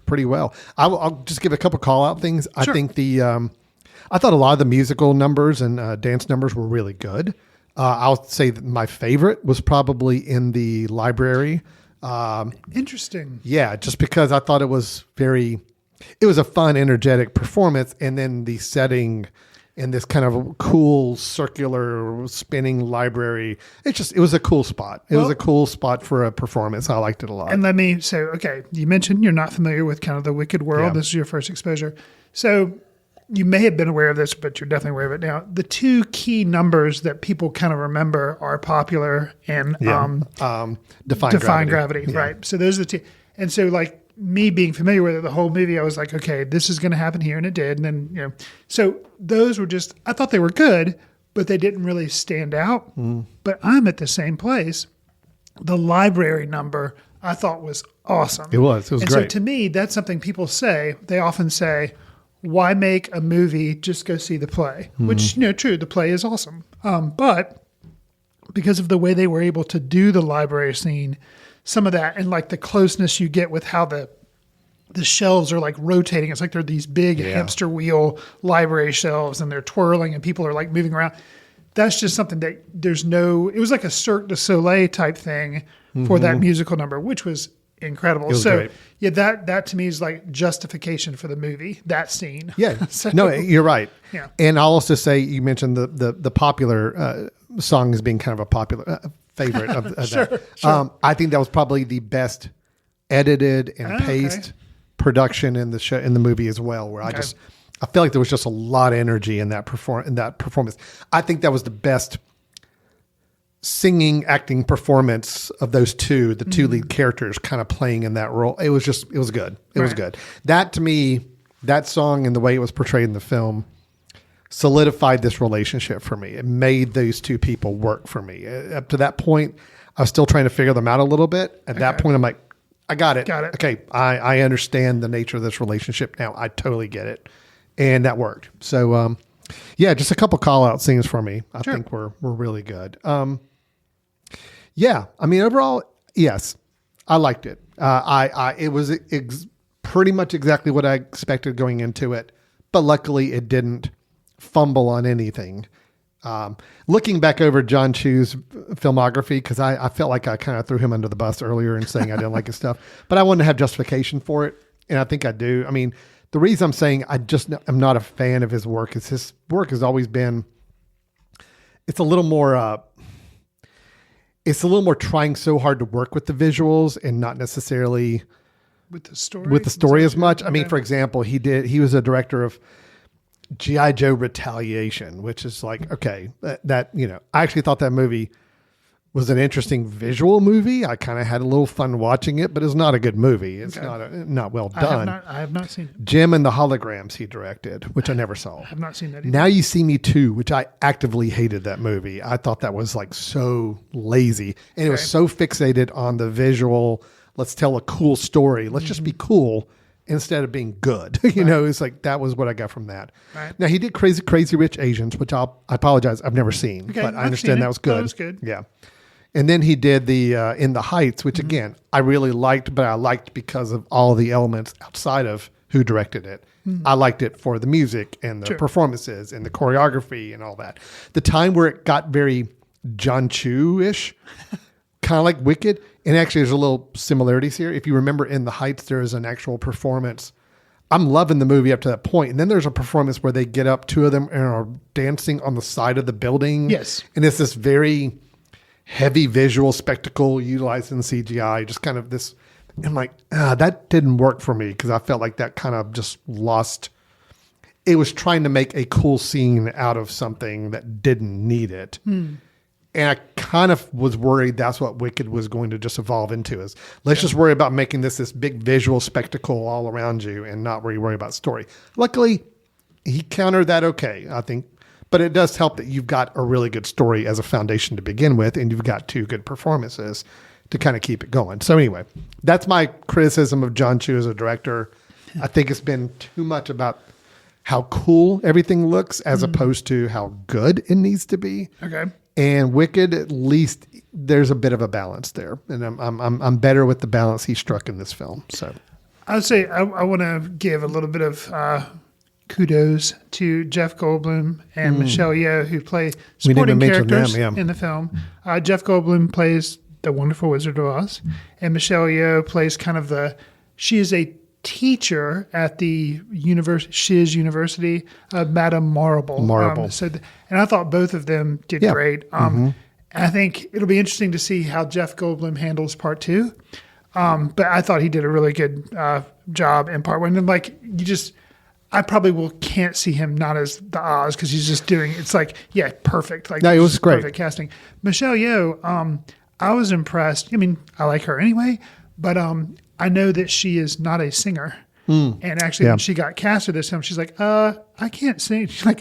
pretty well. I'll just give a couple call out things. Sure. I think I thought a lot of the musical numbers and dance numbers were really good. I'll say that my favorite was probably in the library. Interesting. Yeah, just because I thought it was a fun, energetic performance. And then the setting in this kind of cool circular spinning library. It was a cool spot. It was a cool spot for a performance. I liked it a lot. And let me say, okay, you mentioned you're not familiar with kind of the wicked world. Yeah. This is your first exposure. So you may have been aware of this, but you're definitely aware of it now. The two key numbers that people kind of remember are Popular and Defying Gravity. Yeah. Right. So those are the two. And so me being familiar with it, the whole movie, I was like, okay, this is going to happen here. And it did. And then, so those were I thought they were good, but they didn't really stand out. Mm. But I'm at the same place. The library number I thought was awesome. It was great. So to me, that's something people say. They often say, why make a movie? Just go see the play, which, true. The play is awesome. But because of the way they were able to do the library scene, some of that and the closeness you get with how the shelves are rotating. It's like they're these big hamster wheel library shelves and they're twirling and people are moving around. That's just something that it was like a Cirque du Soleil type thing for that musical number, which was incredible. Great. Yeah, that to me is justification for the movie, that scene. Yeah. No, you're right. Yeah. And I'll also say, you mentioned the Popular song as being kind of a popular favorite of that. Sure. I think that was probably the best edited and paced production in the show, in the movie as well, where I feel like there was just a lot of energy in that performance. I think that was the best singing, acting performance of those two lead characters kind of playing in that role. It was good. It was good. That, to me, that song and the way it was portrayed in the film solidified this relationship for me. It made those two people work for me. Up to that point, I was still trying to figure them out a little bit. At that point, I'm like, I got it. Okay, I understand the nature of this relationship now. I totally get it. And that worked. So, just a couple call-out scenes for me. I think were really good. Overall, yes, I liked it. It was pretty much exactly what I expected going into it, but luckily it didn't fumble on anything. Looking back over John Chu's filmography, because I felt like I kind of threw him under the bus earlier in saying I didn't like his stuff, but I wanted to have justification for it, and I think I do. I mean, the reason I'm saying I'm not a fan of his work is his work has always been, it's a little more trying so hard to work with the visuals and not necessarily with the story as much. I mean, for example, he was a director of G.I. Joe Retaliation, which is like, okay, that I actually thought that movie was an interesting visual movie. I kind of had a little fun watching it, but it's not a good movie. It's not well done. I have not seen it. Jim and the Holograms he directed, which I never saw. I have not seen that either. Now You See Me Too, which I actively hated that movie. I thought that was like so lazy, and it was so fixated on the visual. Let's tell a cool story. Let's just be cool instead of being good. It's like, that was what I got from that. Right. Now he did Crazy Rich Asians, which I apologize, I've never seen, but I understand that was good. That was good. Yeah. And then he did the In the Heights, which again, I really liked, but I liked because of all the elements outside of who directed it. I liked it for the music and the performances and the choreography and all that. The time where it got very John Chu-ish, kind of like Wicked, and actually there's a little similarities here. If you remember In the Heights, there is an actual performance. I'm loving the movie up to that point. And then there's a performance where they get up, two of them, and are dancing on the side of the building. Yes. And it's this very heavy visual spectacle utilizing CGI, just kind of this. I'm like, that didn't work for me because I felt like that kind of just lost. It was trying to make a cool scene out of something that didn't need it. And I kind of was worried that's what Wicked was going to just evolve into, is let's just worry about making this big visual spectacle all around you and not really worry about story. Luckily, he countered that okay, I think. But it does help that you've got a really good story as a foundation to begin with, and you've got two good performances to kind of keep it going. So anyway, that's my criticism of John Chu as a director. I think it's been too much about how cool everything looks as opposed to how good it needs to be. Okay. And Wicked, at least there's a bit of a balance there, and I'm better with the balance he struck in this film. So I would say I want to give a little bit of kudos to Jeff Goldblum and Michelle Yeoh, who play supporting characters in the film. Jeff Goldblum plays the Wonderful Wizard of Oz, and Michelle Yeoh plays kind of she is a teacher at the Shiz University, Madame Marble. And I thought both of them did great. I think it'll be interesting to see how Jeff Goldblum handles part 2. But I thought he did a really good job in part 1. And like, I probably can't see him not as the Oz because he's just doing, it's like, perfect. Like, no, it was great. Perfect casting. Michelle Yeoh, I was impressed. I mean, I like her anyway, but I know that she is not a singer. And actually, when she got cast for this film, she's like, I can't sing. She's like,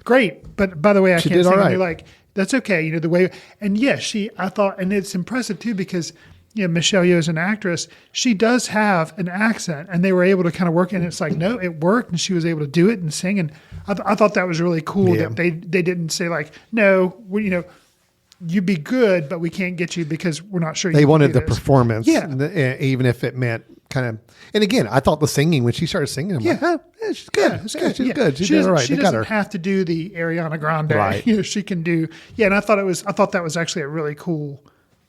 great. But by the way, I can't sing. And you're like, that's okay. The way, and I thought, and it's impressive too, because, Michelle Yeoh is an actress. She does have an accent, and they were able to kind of work it. And it's like, no, it worked. And she was able to do it and sing. And I thought that was really cool that they didn't say like, no, you'd be good, but we can't get you because we're not sure. They wanted the performance, even if it meant kind of. And again, I thought the singing, when she started singing, I'm like, she's good. She's good. She did all right. She doesn't have to do the Ariana Grande. Right. She can do. And I thought that was actually a really cool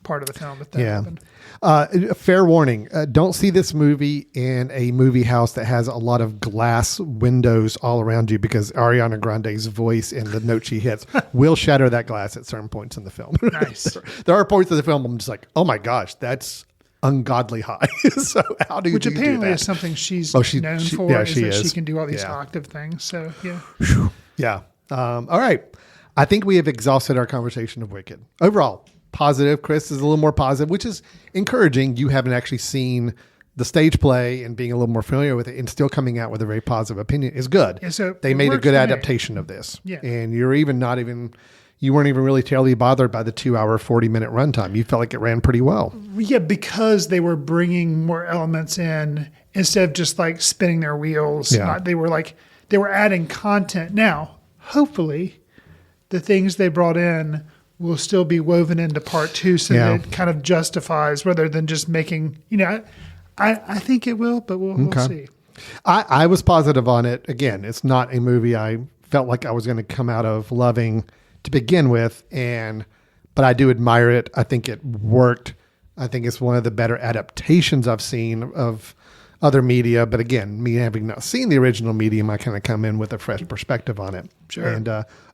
part of the film that happened. Fair warning: don't see this movie in a movie house that has a lot of glass windows all around you, because Ariana Grande's voice and the note she hits will shatter that glass at certain points in the film. Nice. There are points of the film I'm just like, oh my gosh, that's ungodly high. So how do you do that? Which apparently is something she's known for. Yeah, she can do all these octave things. So All right, I think we have exhausted our conversation of Wicked. Overall, positive. Chris is a little more positive, which is encouraging. You haven't actually seen the stage play and being a little more familiar with it and still coming out with a very positive opinion is good. So they made a good adaptation of this. Yeah. And you weren't even really terribly bothered by the 2-hour, 40-minute runtime. You felt like it ran pretty well. Yeah, because they were bringing more elements in instead of just like spinning their wheels. Yeah. They were adding content. Now, hopefully the things they brought in will still be woven into part 2 so that it kind of justifies rather than just making, I think it will, but we'll see. I was positive on it. Again, it's not a movie I felt like I was going to come out of loving to begin with, but I do admire it. I think it worked. I think it's one of the better adaptations I've seen of other media. But again, me having not seen the original medium, I kind of come in with a fresh perspective on it. Sure. And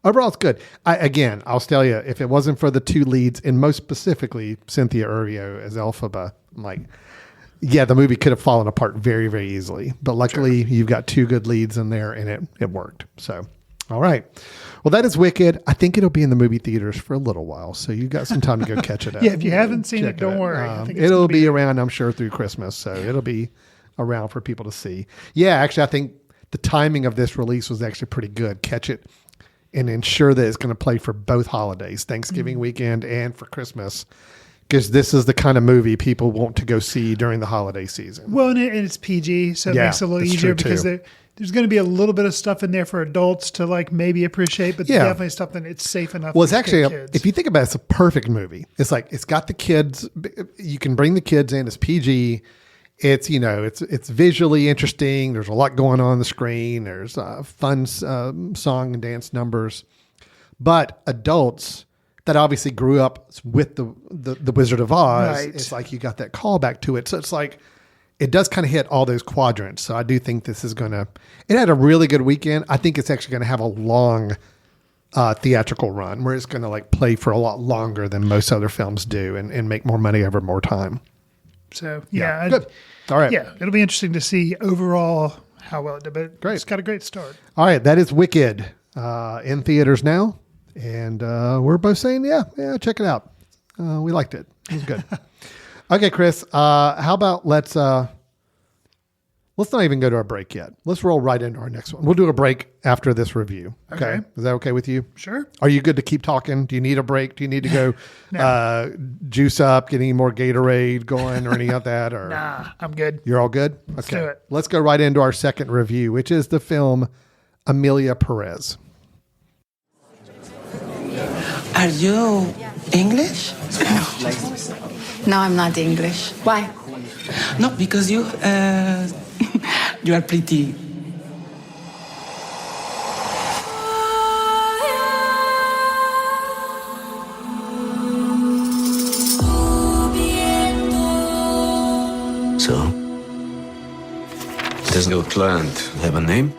overall, it's good. I'll tell you, if it wasn't for the two leads, and most specifically Cynthia Erivo as Elphaba, I'm like, yeah, the movie could have fallen apart very, very easily. But luckily, you've got two good leads in there, and it worked. So, all right. Well, that is Wicked. I think it'll be in the movie theaters for a little while, so you've got some time to go catch it out. Yeah, if you haven't seen it, Check don't worry. I think it's it'll gonna be around, I'm sure, through Christmas, so it'll be around for people to see. Yeah, actually, I think the timing of this release was actually pretty good. Catch it and ensure that it's going to play for both holidays, Thanksgiving weekend and for Christmas, because this is the kind of movie people want to go see during the holiday season. Well, and it's PG, so it makes it a little that's easier true, because too. there's going to be a little bit of stuff in there for adults to like maybe appreciate, but Yeah. definitely something it's safe enough. Well, it's for actually, kids. if you think about it, it's a perfect movie. It's like, it's got the kids, you can bring the kids in, it's PG. It's, it's visually interesting. There's a lot going on the screen. There's fun song and dance numbers, but adults that obviously grew up with the Wizard of Oz, Right. it's like you got that callback to it. So it's like, it does kind of hit all those quadrants. So I do think this is it had a really good weekend. I think it's actually going to have a long theatrical run where it's going to like play for a lot longer than most other films do and make more money over more time. So Good. All right. Yeah, it'll be interesting to see overall how well it did. But Great. It's got a great start. All right. That is Wicked in theaters now. And we're both saying, yeah, check it out. We liked it. It was good. Okay, Chris, how about let's not even go to our break yet. Let's roll right into our next one. We'll do a break after this review. Okay. Is that okay with you? Sure. Are you good to keep talking? Do you need a break? Do you need to go juice up, get any more Gatorade going or any of that? Or Nah, I'm good. You're all good? Let's Okay. do it. Let's go right into our second review, which is the film Emilia, Pérez. Are you English? No, I'm not English. Why? No, because you you are pretty. So, does your client have a name?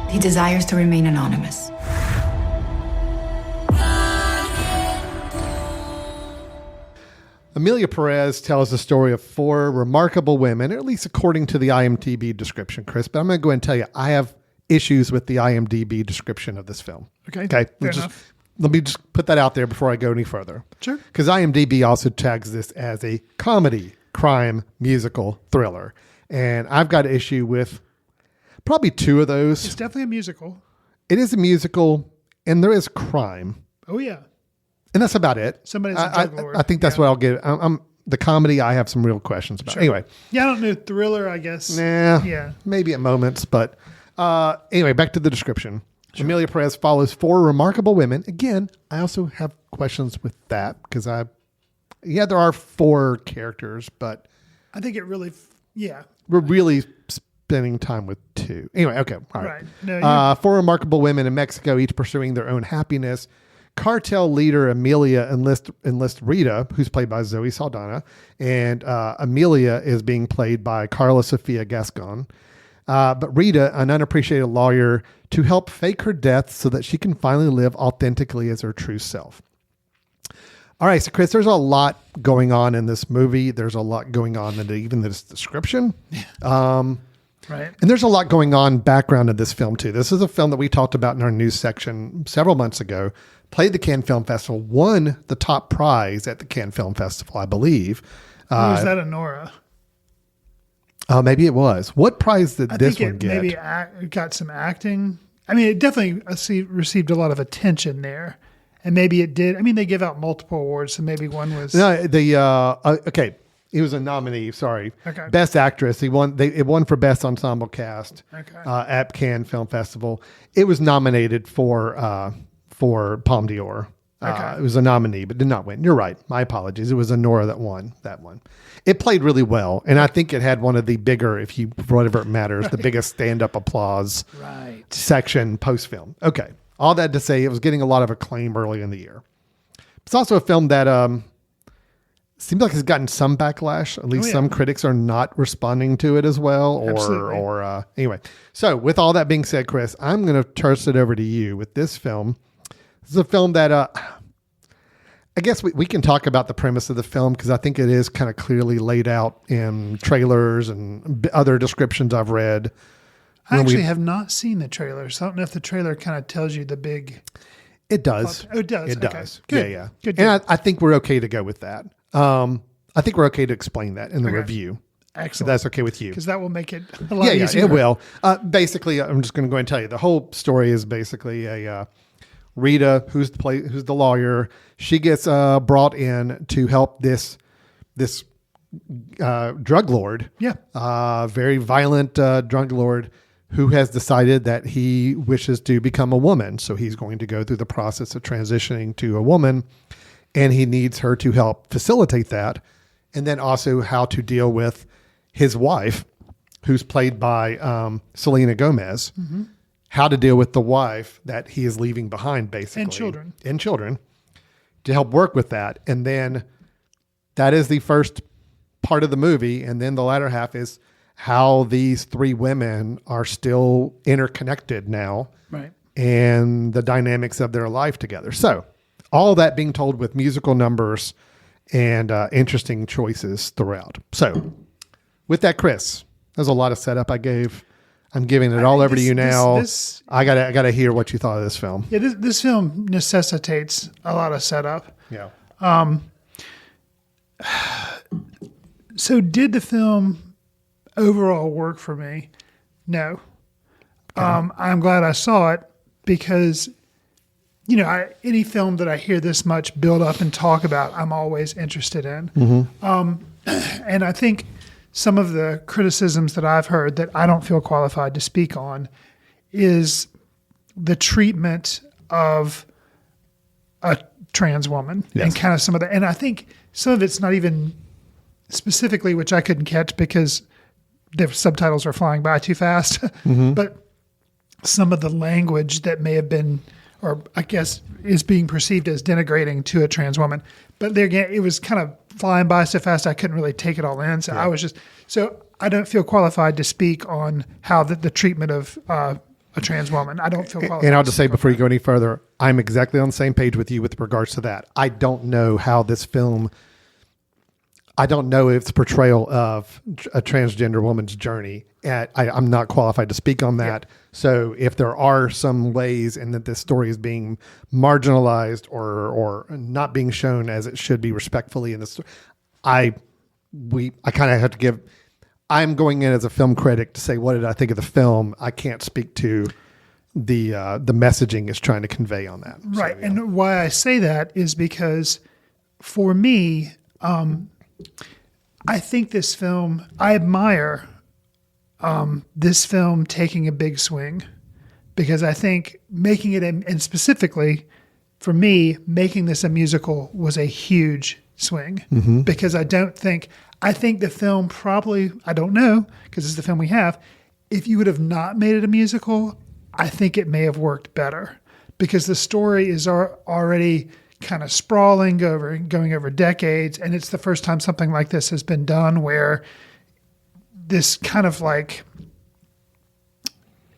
He desires to remain anonymous. Emilia Pérez tells the story of four remarkable women, or at least according to the IMDb description, Chris. But I'm going to go ahead and tell you, I have issues with the IMDb description of this film. Okay. Okay. Fair enough. Let me just put that out there before I go any further. Sure. Because IMDb also tags this as a comedy, crime, musical, thriller. And I've got an issue with probably two of those. It's definitely a musical. It is a musical, and there is crime. Oh, yeah. And that's about it. Somebody's a drug lord. I think that's what I'll give. I'm the comedy. I have some real questions about. Sure. Anyway, Yeah, I don't know. Thriller, I guess. nah, Yeah. maybe at moments, but anyway, back to the description. Emilia Pérez follows four remarkable women. Again, I also have questions with that because there are four characters, but I think it really, yeah. we're really spending time with two. Anyway, okay, all right. Right. No, Four remarkable women in Mexico, each pursuing their own happiness. Cartel leader Emilia enlists Rita, who's played by Zoe Saldana, and Emilia is being played by Carla Sofia Gascon. But Rita, an unappreciated lawyer, to help fake her death so that she can finally live authentically as her true self. All right, so Chris, there's a lot going on in this movie. There's a lot going on in even this description. right. And there's a lot going on background in this film, too. This is a film that we talked about in our news section several months ago. Played the Cannes Film Festival, won the top prize at the Cannes Film Festival, I believe. Or was that a Nora? Maybe it was. What prize did I this think one it get? maybe got some acting. I mean, it definitely received a lot of attention there. And maybe it did. I mean, they give out multiple awards, so maybe one was... No, okay. He was a nominee. Sorry, Okay. Best Actress. It won for Best Ensemble Cast at Cannes Film Festival. It was nominated for Palme d'Or It was a nominee, but did not win. You're right. My apologies. It was Anora that won that one. It played really well, and I think it had one of the bigger, for whatever it matters, the biggest stand-up applause section post-film. Okay. All that to say, it was getting a lot of acclaim early in the year. It's also a film that seems like it's gotten some backlash. At least some critics are not responding to it as well. Anyway. So with all that being said, Chris, I'm going to toss it over to you with this film. This is a film that I guess we can talk about the premise of the film because I think it is kind of clearly laid out in trailers and other descriptions I've read. I actually have not seen the trailer, so I don't know if the trailer kind of tells you the big... It does. Oh, it does. It okay. does. Good. Yeah. Good. And I think we're okay to go with that. I think we're okay to explain that in the review. Excellent. If that's okay with you. Because that will make it a lot easier. Yeah, it will. Basically, I'm just going to go and tell you. The whole story is basically a Rita, who's the lawyer. She gets brought in to help this drug lord. Yeah. Very violent drug lord who has decided that he wishes to become a woman. So he's going to go through the process of transitioning to a woman, and he needs her to help facilitate that. And then also how to deal with his wife, who's played by Selena Gomez, how to deal with the wife that he is leaving behind, basically. And children to help work with that. And then that is the first part of the movie. And then the latter half is how these three women are still interconnected now. Right. And the dynamics of their life together. So all that being told with musical numbers and interesting choices throughout. So with that, Chris, there's a lot of setup I gave. I'm giving it all over to you now. I gotta hear what you thought of this film. Yeah, this film necessitates a lot of setup. Yeah. So did the film overall work for me? No. Okay. I'm glad I saw it because, any film that I hear this much build up and talk about, I'm always interested in. And I think some of the criticisms that I've heard that I don't feel qualified to speak on is the treatment of a trans woman and kind of some of that. And I think some of it's not even specifically, which I couldn't catch because the subtitles are flying by too fast, but some of the language that may have been, or I guess is being perceived as denigrating to a trans woman. But there again, it was kind of flying by so fast I couldn't really take it all in. So I don't feel qualified to speak on how the treatment of a trans woman. I don't feel qualified. And I'll just say before you go any further, I'm exactly on the same page with you with regards to that. I don't know how this film, I don't know its portrayal of a transgender woman's journey. I'm not qualified to speak on that. Yeah. So if there are some ways in that this story is being marginalized or not being shown as it should be respectfully in this, I kind of have to give. I'm going in as a film critic to say what did I think of the film. I can't speak to the messaging it's trying to convey on that. Right, So, yeah. And why I say that is because for me, I think this film, I admire this film taking a big swing because I think making it, and specifically for me, making this a musical was a huge swing because I think the film probably, I don't know, because it's the film we have, if you would have not made it a musical, I think it may have worked better because the story is already kind of sprawling, going over decades, and it's the first time something like this has been done where this kind of like,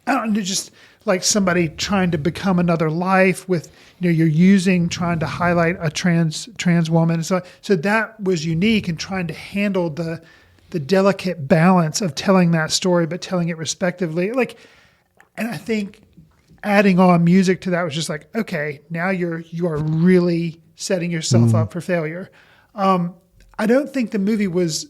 I don't know, just like somebody trying to become another life with, you're trying to highlight a trans woman. So that was unique in trying to handle the delicate balance of telling that story, but telling it respectively. And I think adding on music to that was just like, okay, now you are really setting yourself up for failure. I don't think the movie was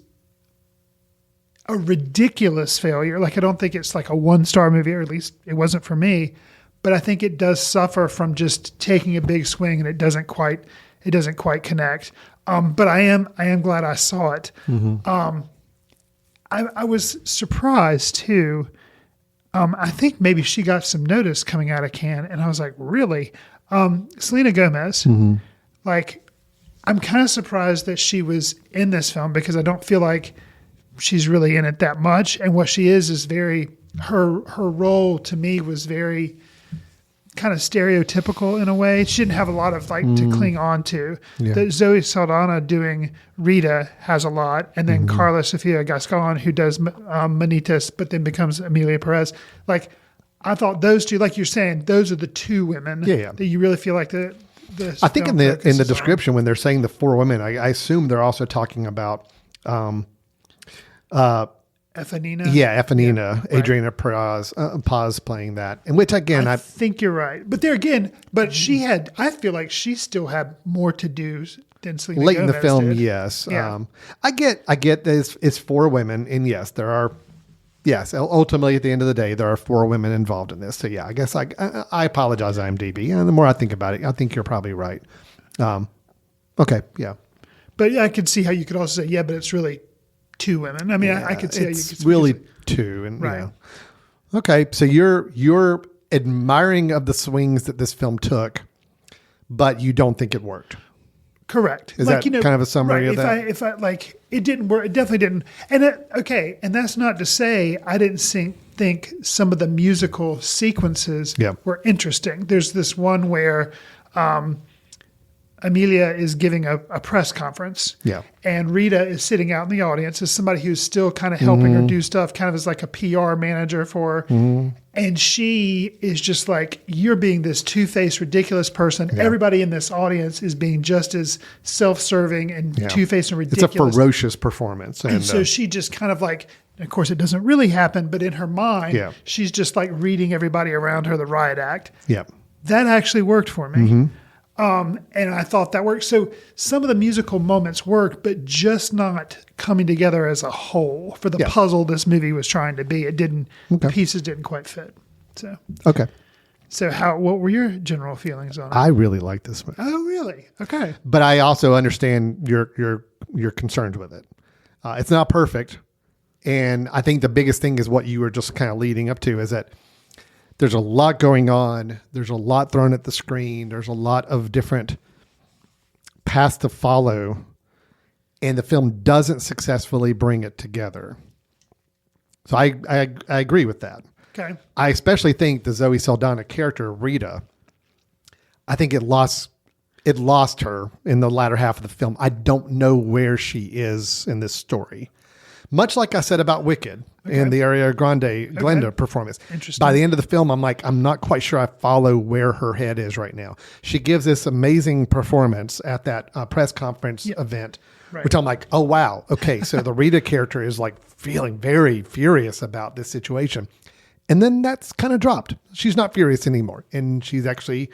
a ridiculous failure. I don't think it's like a 1-star movie, or at least it wasn't for me. But I think it does suffer from just taking a big swing and it doesn't quite connect. But I am glad I saw it. I was surprised too. I think maybe she got some notice coming out of Cannes, and I was like, really? Selena Gomez, like, I'm kind of surprised that she was in this film because I don't feel like she's really in it that much. And what she is very, her role to me was very kind of stereotypical in a way. She didn't have a lot of to cling on to. The Zoe Saldana doing Rita has a lot. And then Carla Sofia Gascon, who does Manitas, but then becomes Emilia Pérez. Like, I thought those two, like you're saying, those are the two women that you really feel like the I think in the description when they're saying the four women, I assume they're also talking about Efanina. Yeah, Efanina, right. Adriana Paz playing that. And which again I think you're right. But there again, I feel like she still had more to do than Selena late Gomez in the film, did. yes. Yeah. I get this it's four women, and yes, there are ultimately at the end of the day, there are four women involved in this. So yeah, I guess I apologize, IMDb. And the more I think about it, I think you're probably right. Okay, yeah. But yeah, I could see how you could also say, but it's really two women. I mean, I could see how you could really two. And right. Okay, so you're admiring of the swings that this film took, but you don't think it worked. Correct. Is that kind of a summary of that? If I it didn't work, it definitely didn't. And and that's not to say I didn't think some of the musical sequences were interesting. There's this one where Emilia is giving a press conference, and Rita is sitting out in the audience as somebody who's still kind of helping her do stuff, kind of as like a PR manager for her. And she is just like, you're being this two-faced, ridiculous person. Yeah. Everybody in this audience is being just as self-serving and two-faced and ridiculous. It's a ferocious performance. And so she just kind of like, of course, it doesn't really happen, but in her mind, she's just like reading everybody around her the riot act. Yeah. That actually worked for me. And I thought that worked. So some of the musical moments worked, but just not coming together as a whole for the puzzle this movie was trying to be. It didn't, the pieces didn't quite fit. So, So what were your general feelings on it? I really like this movie. Oh, really? Okay. But I also understand your concerns with it. It's not perfect. And I think the biggest thing is what you were just kind of leading up to is that there's a lot going on. There's a lot thrown at the screen. There's a lot of different paths to follow. And the film doesn't successfully bring it together. So I agree with that. Okay. I especially think the Zoe Saldana character, Rita, I think it lost her in the latter half of the film. I don't know where she is in this story. Much like I said about Wicked and the Ariana Grande Glenda performance. Interesting. By the end of the film, I'm not quite sure I follow where her head is right now. She gives this amazing performance at that press conference event, which I'm like, oh, wow. Okay, so the Rita character is like feeling very furious about this situation. And then that's kind of dropped. She's not furious anymore. And she's actually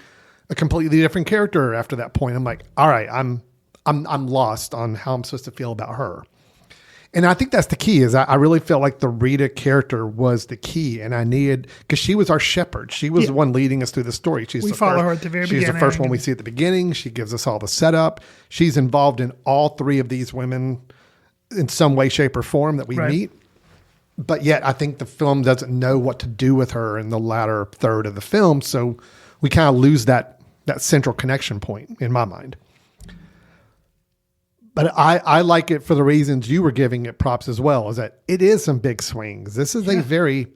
a completely different character after that point. I'm like, all right, I'm lost on how I'm supposed to feel about her. And I think that's the key is I really felt like the Rita character was the key. And I needed, because she was our shepherd. She was the one leading us through the story. We follow her at the very beginning. She's the first one we see at the beginning. She gives us all the setup. She's involved in all three of these women in some way, shape, or form that we meet. But yet I think the film doesn't know what to do with her in the latter third of the film. So we kind of lose that central connection point in my mind. But I like it for the reasons you were giving it props as well, is that it is some big swings. This is a very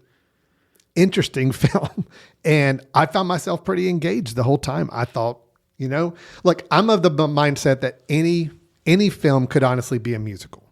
interesting film. And I found myself pretty engaged the whole time. I thought, look, I'm of the mindset that any film could honestly be a musical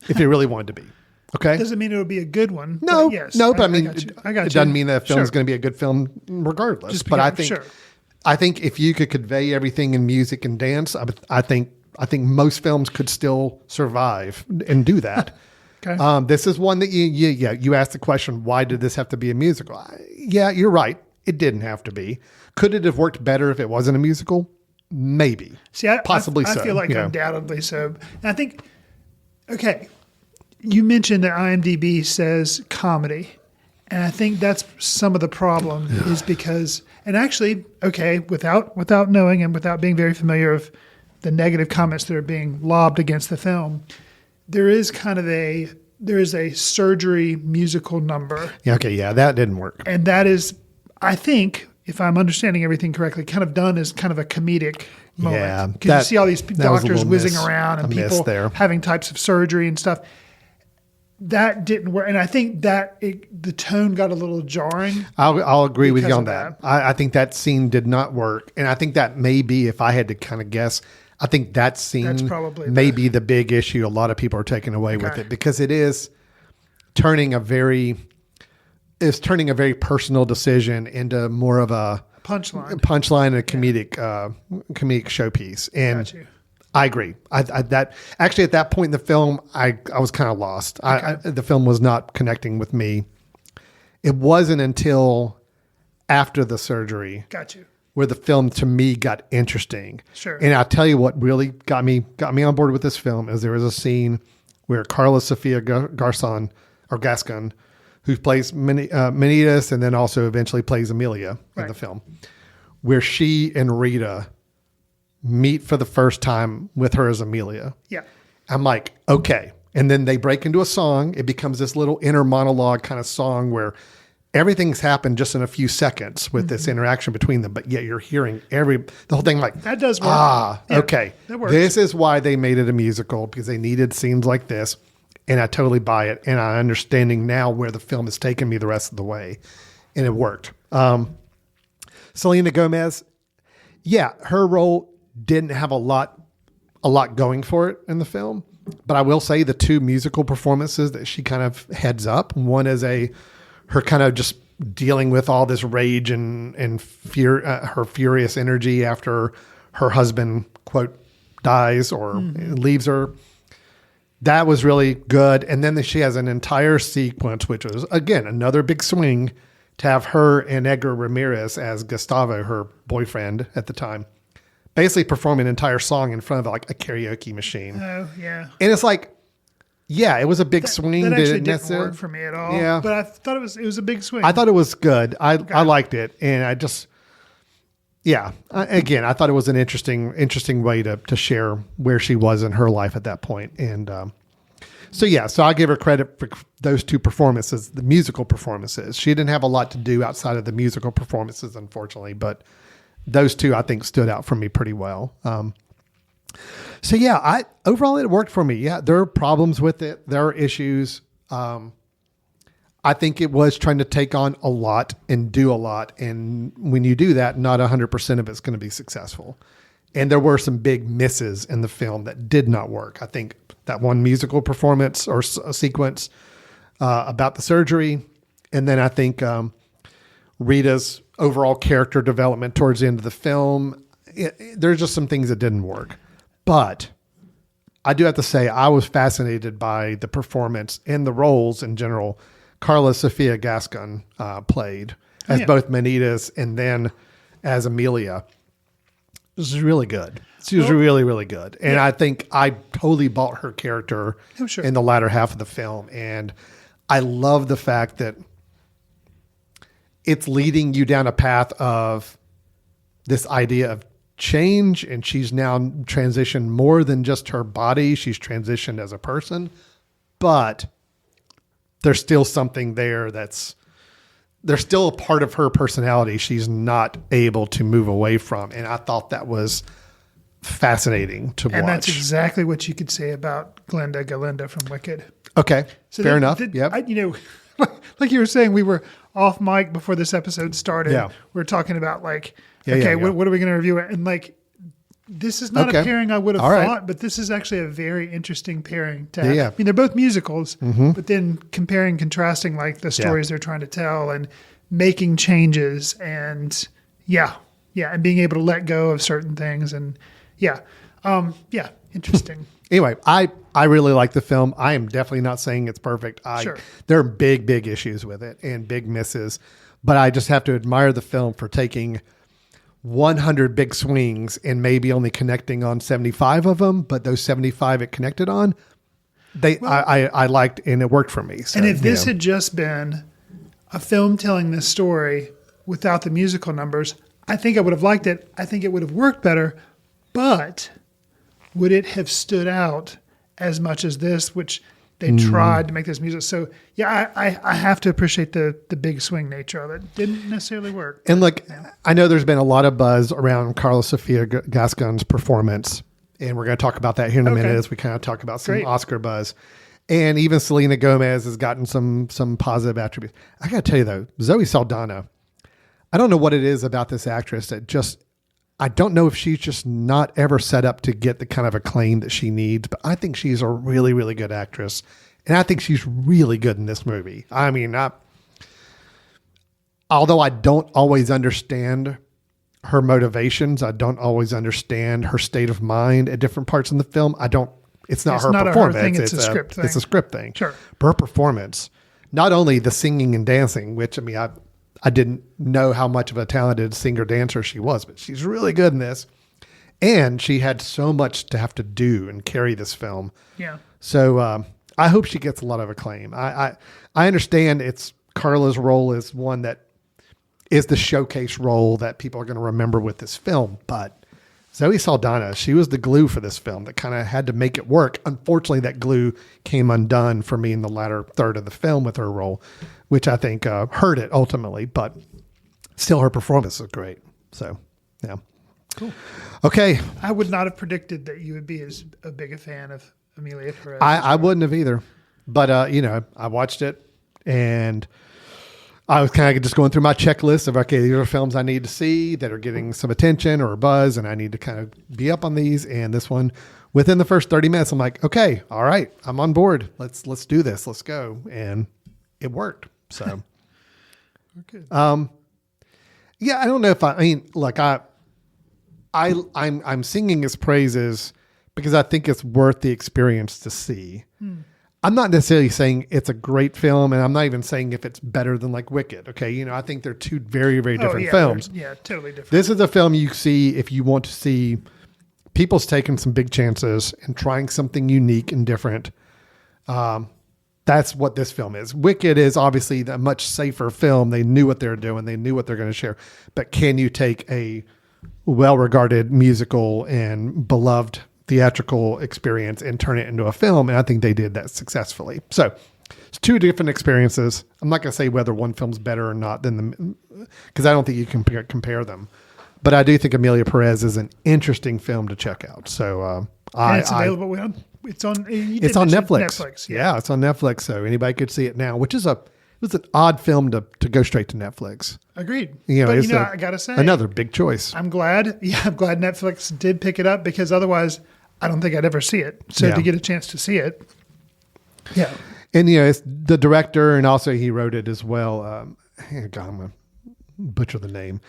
if it really wanted to be. Okay. Doesn't mean it would be a good one. No, but yes. no, but I mean, I got you. It doesn't mean that a film is going to be a good film regardless. But I think if you could convey everything in music and dance, I think most films could still survive and do that. Okay. This is one that you asked the question, why did this have to be a musical? Yeah, you're right. It didn't have to be. Could it have worked better if it wasn't a musical? Maybe. See, possibly so. I feel like undoubtedly so. And I think, you mentioned that IMDb says comedy. And I think that's some of the problem is because, and actually, without knowing and without being very familiar with the negative comments that are being lobbed against the film, there is a surgery musical number. Yeah, okay, yeah, that didn't work. And that is, I think, if I'm understanding everything correctly, kind of done as kind of a comedic moment. Yeah, Because you see all these doctors whizzing around and miss people there. having types of surgery and stuff. That didn't work. And I think that the tone got a little jarring. I'll agree with you because on of that. that. I think that scene did not work. And I think that may be, if I had to kind of guess, I think that scene That's probably may be the big issue a lot of people are taking away with it, because it is turning a very personal decision into more of a punchline and a comedic showpiece. And Got you. I agree. That actually, at that point in the film, I was kind of lost. The film was not connecting with me. It wasn't until after the surgery Got you. where the film to me got interesting. Sure. And I'll tell you what really got me on board with this film is there was a scene where Carla Sofia Gascon, who plays Manitas and then also eventually plays Emilia in the film, where she and Rita meet for the first time with her as Emilia. Yeah. I'm like, okay. And then they break into a song. It becomes this little inner monologue kind of song where everything's happened just in a few seconds with this interaction between them. But yet you're hearing the whole thing like, That does work. yeah, okay. That works. This is why they made it a musical, because they needed scenes like this. And I totally buy it. And I'm understanding now where the film has taken me the rest of the way. And it worked. Selena Gomez, yeah, her role didn't have a lot going for it in the film. But I will say the two musical performances that she kind of heads up, one is her kind of just dealing with all this rage and fear, her furious energy after her husband, quote, dies or leaves her. That was really good. And then she has an entire sequence, which was, again, another big swing to have her and Edgar Ramirez as Gustavo, her boyfriend at the time, basically perform an entire song in front of like a karaoke machine. Oh, yeah. And it's like, yeah, it was a big swing. That actually Did it didn't work for me at all. Yeah. But I thought it was a big swing. I thought it was good. I liked it. And I just, again, I thought it was an interesting way to share where she was in her life at that point. And so I give her credit for those two performances, the musical performances. She didn't have a lot to do outside of the musical performances, unfortunately, but those two I think stood out for me pretty well. Overall it worked for me. Yeah, there are problems with it. There are issues. I think it was trying to take on a lot and do a lot. And when you do that, not 100% of it's going to be successful. And there were some big misses in the film that did not work. I think that one musical performance or sequence about the surgery. And then I think Rita's overall character development towards the end of the film, there's just some things that didn't work. But I do have to say I was fascinated by the performance and the roles in general Carla Sofia Gascon played as both Manitas and then as Emilia. This is really good. She was really, really good. And I think I totally bought her character in the latter half of the film. And I love the fact that it's leading you down a path of this idea of change. And she's now transitioned more than just her body. She's transitioned as a person. But there's still something there there's still a part of her personality she's not able to move away from. And I thought that was fascinating to watch. And that's exactly what you could say about Glenda Galinda from Wicked. Okay, so fair enough. Yep. Like you were saying, we were off mic before this episode started. Yeah. We were talking about what are we going to review? And this is not a pairing I would have thought, but this is actually a very interesting pairing to have. Yeah. I mean, they're both musicals, but then comparing, contrasting the stories they're trying to tell and making changes and and being able to let go of certain things and interesting. Anyway, I really like the film. I am definitely not saying it's perfect. There are big issues with it and big misses, but I just have to admire the film for taking 100 big swings and maybe only connecting on 75 of them, but those 75 it connected on, I liked and it worked for me. So, and if this had just been a film telling this story without the musical numbers, I think I would have liked it. I think it would have worked better, but would it have stood out as much as this, which they tried to make this music. So yeah, I have to appreciate the big swing nature of it. Didn't necessarily work. And look, I know there's been a lot of buzz around Carla Sofia Gascon's performance, and we're going to talk about that here in a minute as we kind of talk about some Oscar buzz. And even Selena Gomez has gotten some positive attributes. I got to tell you though, Zoe Saldana, I don't know what it is about this actress that just, I don't know if she's just not ever set up to get the kind of acclaim that she needs, but I think she's a really, really good actress. And I think she's really good in this movie. I mean, although I don't always understand her motivations, I don't always understand her state of mind at different parts in the film. It's not her performance. It's a script thing. It's a script thing. Sure. But her performance, not only the singing and dancing, which, I mean, I didn't know how much of a talented singer dancer she was, but she's really good in this. And she had so much to have to do and carry this film. Yeah. So I hope she gets a lot of acclaim. I understand Carla's role is one that is the showcase role that people are going to remember with this film. But Zoe Saldana, she was the glue for this film that kind of had to make it work. Unfortunately, that glue came undone for me in the latter third of the film with her role, which I think hurt it ultimately. But still, her performance was great. So, yeah. Cool. Okay. I would not have predicted that you would be as a big a fan of Emilia Pérez. I wouldn't have either. But, I watched it and I was kind of just going through my checklist of, okay, these are films I need to see that are getting some attention or a buzz, and I need to kind of be up on these. And this one, within the first 30 minutes, I'm like, okay, all right, I'm on board. Let's do this. Let's go. And it worked. So, okay. Yeah, I don't know if I'm singing his praises because I think it's worth the experience to see. I'm not necessarily saying it's a great film, and I'm not even saying if it's better than like Wicked. Okay. I think they're two very, very different films. Yeah, totally different. This is a film you see if you want to see people's taking some big chances and trying something unique and different. That's what this film is. Wicked is obviously a much safer film. They knew what they were doing. They knew what they're going to share. But can you take a well-regarded musical and beloved theatrical experience and turn it into a film? And I think they did that successfully. So it's two different experiences. I'm not going to say whether one film's better or not because I don't think you can compare them. But I do think Emilia Pérez is an interesting film to check out. So it's available. It's on Netflix. Yeah, it's on Netflix. So anybody could see it now, which is it was an odd film to go straight to Netflix. Agreed. But I gotta say, another big choice. I'm glad Netflix did pick it up, because otherwise I don't think I'd ever see it. So to get a chance to see it. Yeah. And it's the director, and also he wrote it as well. I'm gonna butcher the name.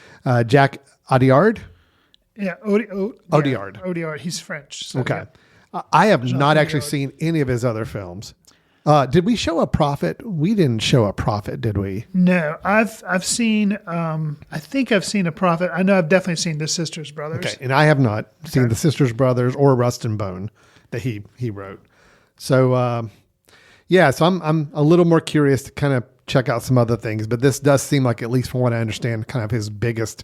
Jack Audiard. Yeah. Audiard. Audiard. He's French. So okay. I have not actually seen any of his other films. Did we show A Prophet? We didn't show A Prophet, did we? No, I've seen. I think I've seen A Prophet. I know I've definitely seen The Sisters Brothers. Okay, and I have not seen The Sisters Brothers or Rust and Bone that he wrote. So so I'm a little more curious to kind of check out some other things. But this does seem like, at least from what I understand, kind of his biggest.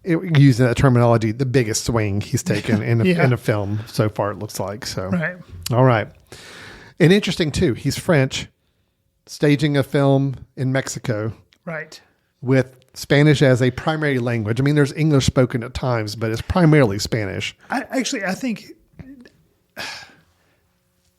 Using that terminology, the biggest swing he's taken in a film so far, it looks like. So, right. All right. And interesting too, he's French, staging a film in Mexico. Right. With Spanish as a primary language. I mean, there's English spoken at times, but it's primarily Spanish. I think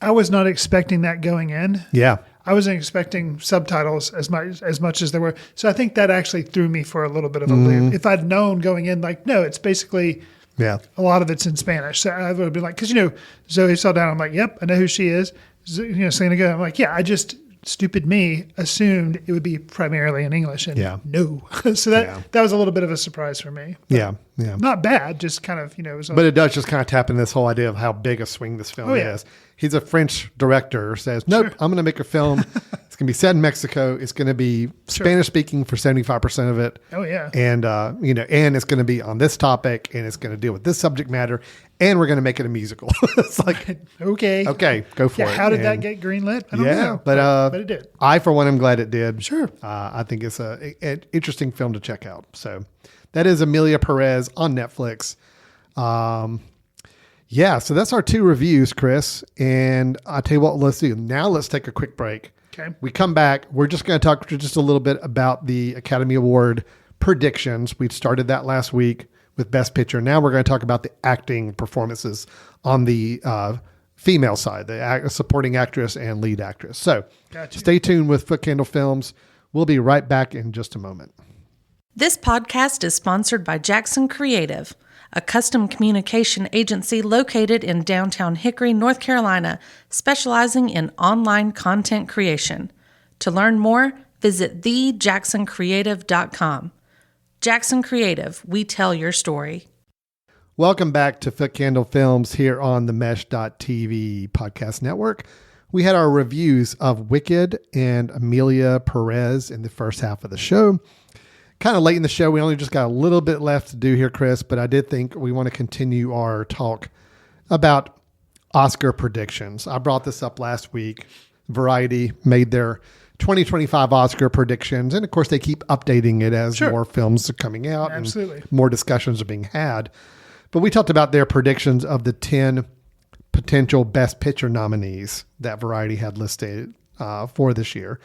I was not expecting that going in. Yeah. I wasn't expecting subtitles as much as there were. So I think that actually threw me for a little bit of a loop. If I'd known going in, no, it's basically a lot of it's in Spanish. So I would have been like, because Zoe Saldana, I'm like, yep, I know who she is. Selena Gomez, I'm like, I just, stupid me, assumed it would be primarily in English, and no. So that was a little bit of a surprise for me. Yeah. Not bad, just kind of, but it does just kind of tap in this whole idea of how big a swing this film is. He's a French director, says, nope, I'm going to make a film. It's going to be set in Mexico. It's going to be Spanish speaking for 75% of it. Oh yeah. And, and it's going to be on this topic, and it's going to deal with this subject matter, and we're going to make it a much it's like, okay, go for it. How did that get greenlit? I don't know. But it did. I, for one, am glad it did. Sure. I think it's an interesting film to check out. So that is Emilia Pérez on Netflix. Yeah, so that's our 2 reviews, Chris. And I'll tell you what, let's do. Now let's take a quick break. Okay. We come back. We're just going to talk just a little bit about the Academy Award predictions. We started that last week with Best Picture. Now we're going to talk about the acting performances on the female side, the supporting actress and lead actress. So stay tuned with Foot Candle Films. We'll be right back in just a moment. This podcast is sponsored by Jackson Creative, a custom communication agency located in downtown Hickory, North Carolina, specializing in online content creation. To learn more, visit thejacksoncreative.com. Jackson Creative, we tell your story. Welcome back to Foot Candle Films here on the Mesh.tv podcast network. We had our reviews of Wicked and Emilia Pérez in the first half of the show. Kind of late in the show. We only just got a little bit left to do here, Chris, but I did think we want to continue our talk about Oscar predictions. I brought this up last week. Variety made their 2025 Oscar predictions, and of course they keep updating it as more films are coming out and more discussions are being had. But we talked about their predictions of the 10 potential Best Picture nominees that Variety had listed for this year.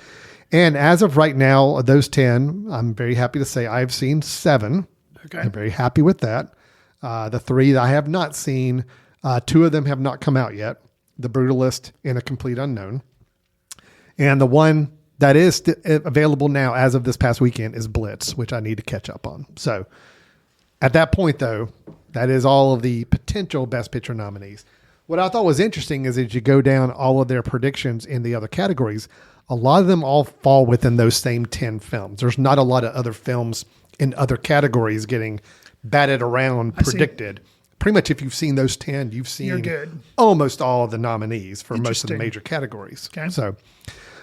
And as of right now, of those 10, I'm very happy to say I've seen 7. Okay. I'm very happy with that. The 3 that I have not seen, 2 of them have not come out yet. The Brutalist and A Complete Unknown. And the one that is available now as of this past weekend is Blitz, which I need to catch up on. So at that point, though, that is all of the potential Best Picture nominees. What I thought was interesting is as you go down all of their predictions in the other categories, a lot of them all fall within those same 10 films. There's not a lot of other films in other categories getting batted around, predicted. Pretty much if you've seen those 10, you've seen almost all of the nominees for most of the major categories. Okay.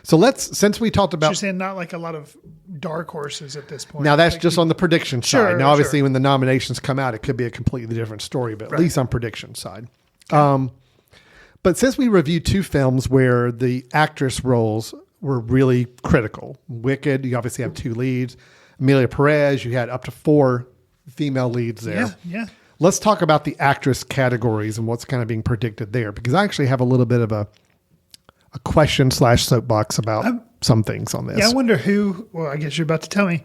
So let's, since we talked about... You're saying not like a lot of dark horses at this point. Now that's just on the prediction side. Now obviously when the nominations come out, it could be a completely different story, but at least on prediction side. Okay. But since we reviewed 2 films where the actress roles were really critical, Wicked, you obviously have 2 leads. Emilia Pérez, you had up to 4 female leads there. Yeah. Let's talk about the actress categories and what's kind of being predicted there, because I actually have a little bit of a question / soapbox about some things on this. Yeah, I wonder who, well, I guess you're about to tell me,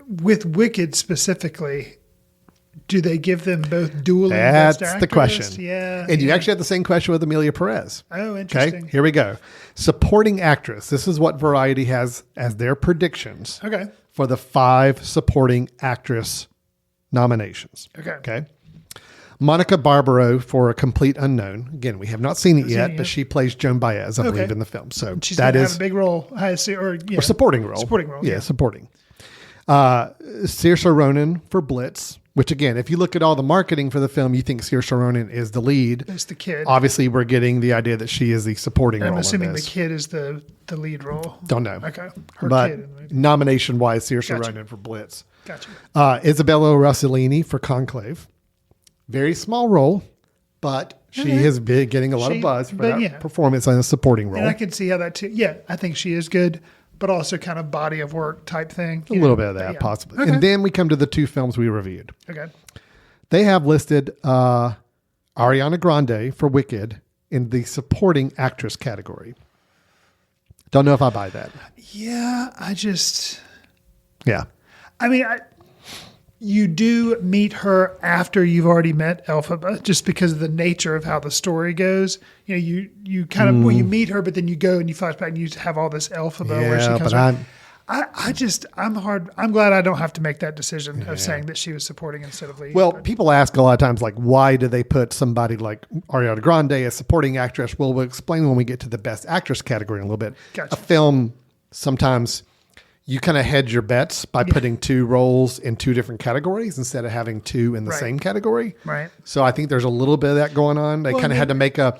with Wicked specifically, do they give them both dual Best Actress? That's the question. Yeah. And you actually have the same question with Emilia Pérez. Oh, interesting. Okay, here we go. Supporting actress. This is what Variety has as their predictions for the 5 supporting actress nominations. Okay. Monica Barbaro for A Complete Unknown. Again, we have not seen it yet, but she plays Joan Baez, I believe, in the film. So she's that is have a big role, or supporting role. Supporting role. Yeah, supporting. Saoirse Ronan for Blitz, which again, if you look at all the marketing for the film, you think Saoirse Ronan is the lead. It's the kid. Obviously, we're getting the idea that she is the supporting role. I'm assuming the kid is the lead role. Don't know. Okay. But nomination-wise, Saoirse Ronan for Blitz. Gotcha. Isabella Rossellini for Conclave. Very small role, but she has been getting a lot of buzz for that performance on a supporting role. And I can see how that too. Yeah, I think she is good, but also kind of body of work type thing. A little bit of that, possibly. Okay. And then we come to the 2 films we reviewed. Okay. They have listed Ariana Grande for Wicked in the supporting actress category. Don't know if I buy that. Yeah, Yeah. I mean, you do meet her after you've already met Elphaba, just because of the nature of how the story goes. You know, you kind of, well, you meet her, but then you go and you flash back and you have all this Elphaba where she comes around. I'm glad I don't have to make that decision of saying that she was supporting instead of lead. Well, people ask a lot of times, like, why do they put somebody like Ariana Grande as supporting actress? Well, we'll explain when we get to the best actress category in a little bit. Gotcha. A film, sometimes you kind of hedge your bets by putting 2 roles in 2 different categories instead of having 2 in the same category. Right. So I think there's a little bit of that going on. They kind of had to make a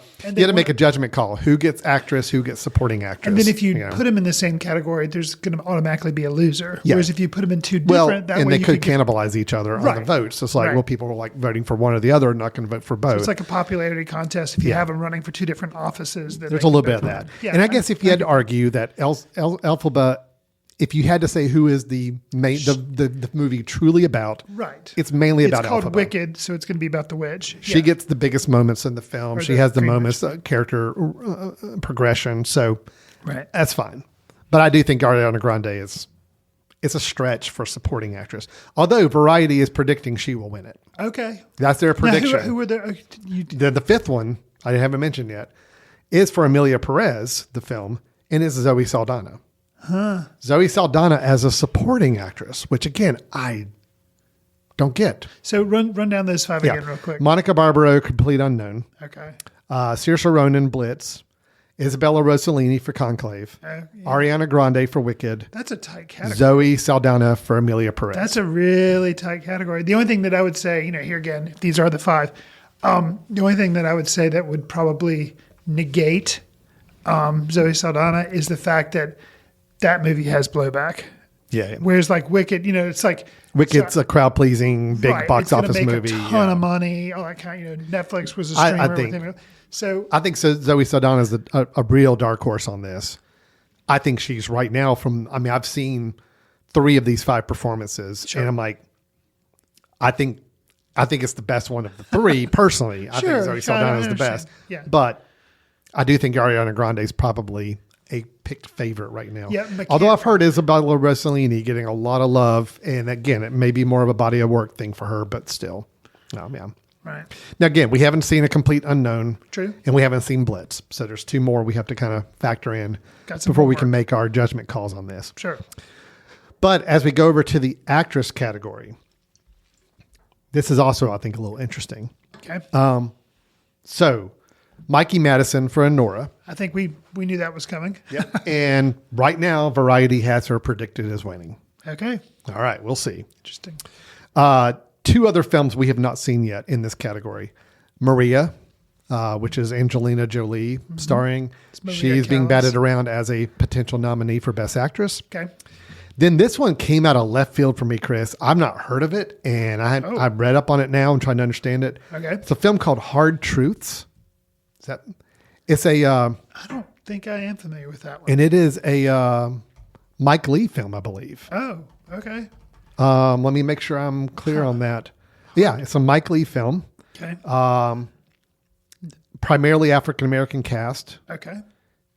judgment call. Who gets actress, who gets supporting actress. And then if you put them in the same category, there's going to automatically be a loser. Yeah. Whereas if you put them in 2 different, and they could cannibalize each other on the votes. So it's like, well, people are like voting for one or the other and not going to vote for both. So it's like a popularity contest. If you have them running for 2 different offices, then there's a little bit of that. Yeah, and I guess if you had to argue that Elphaba if you had to say who is the main, the movie truly about, right? It's mainly about It's called Elphaba. Wicked, so it's going to be about the witch. She gets the biggest moments in the film. She has the Green moments, Witch. character progression. So Right. that's fine. But I do think Ariana Grande it's a stretch for supporting actress. Although Variety is predicting she will win it. Okay. That's their prediction. Now, who were there? The fifth one, I haven't mentioned yet, is for Emilia Pérez, the film, and it's Zoe Saldana. Zoe Saldana as a supporting actress, which again, I don't get. So run down those five again real quick. Monica Barbaro, Complete Unknown. Okay. Saoirse Ronan, Blitz. Isabella Rossellini for Conclave. Ariana Grande for Wicked. That's a tight category. Zoe Saldana for Emilia Pérez. That's a really tight category. The only thing that I would say, here again, if these are the five, the only thing that I would say that would probably negate Zoe Saldana is the fact that movie has blowback. Yeah. Whereas like Wicked, it's like Wicked's a crowd pleasing, big right, box it's gonna office make movie. a ton of money, all that kind. Netflix was a streamer. I think- with him. So I think Zoe Saldana is a real dark horse on this. I think she's right now I've seen 3 of these 5 performances, and I'm like, I think it's the best one of the 3 personally. I think Zoe Saldana is the best. Yeah. But I do think Ariana Grande is probably a picked favorite right now. Yeah, although I've heard Isabella Rossellini getting a lot of love, and again, it may be more of a body of work thing for her, but still, no, yeah. Right. Now, again, we haven't seen A Complete Unknown. True. And we haven't seen Blitz. So there's 2 more we have to kind of factor in Got some before we homework. can make our judgment calls on this. Sure. But as we go over to the actress category, this is also, I think, a little interesting. Okay. So Mikey Madison for Honora. I think we knew that was coming. And right now, Variety has her predicted as winning. Okay. All right, we'll see. Interesting. 2 other films we have not seen yet in this category. Maria, which is Angelina Jolie starring. Maria She's being Callas. batted around as a potential nominee for Best Actress. Okay. Then this one came out of left field for me, Chris. I've not heard of it, and I've read up on it now and trying to understand it. Okay. It's a film called Hard Truths. It's a I don't think I am familiar with that one. and it is a Mike Lee film, I believe. Oh, okay. Let me make sure I'm clear on that. Yeah, it's a Mike Lee film. Okay. Primarily African-American cast. Okay.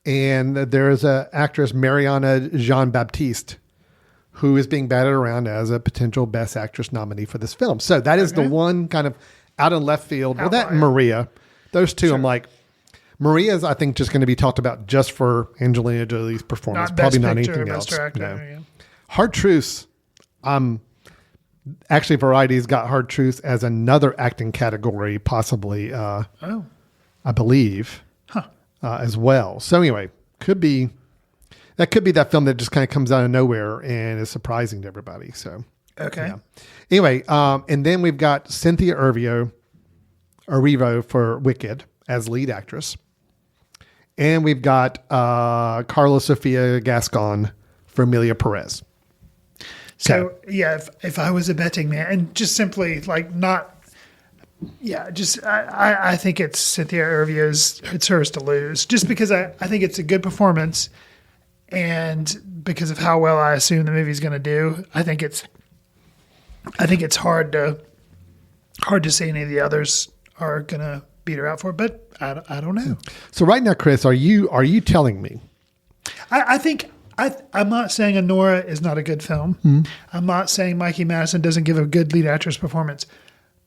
And there is a actress, Mariana Jean-Baptiste, who is being batted around as a potential Best Actress nominee for this film. So that is the one kind of out in left field. Well, that and Maria. Those 2, I'm like, Maria's, I think, just going to be talked about just for Angelina Jolie's performance. Not Probably Best not Picture, anything Best else. Director, No. yeah. Hard Truths. Actually, Variety's got Hard Truths as another acting category, possibly. I believe, as well. So anyway, could be that film that just kind of comes out of nowhere and is surprising to everybody. So Okay. yeah. Anyway, and then we've got Cynthia Erivo for Wicked as lead actress, and we've got Carla Sofia Gascon for Emilia Pérez. So yeah, if I was a betting man, and just simply like not, just I think it's Cynthia Erivo's. It's hers to lose, just because I think it's a good performance, and because of how well I assume the movie's going to do, I think it's hard to see any of the others are going to beat her out for it, but I don't know. So right now, Chris, are you telling me? I think. I'm not saying Honora is not a good film. I'm not saying Mikey Madison doesn't give a good lead actress performance.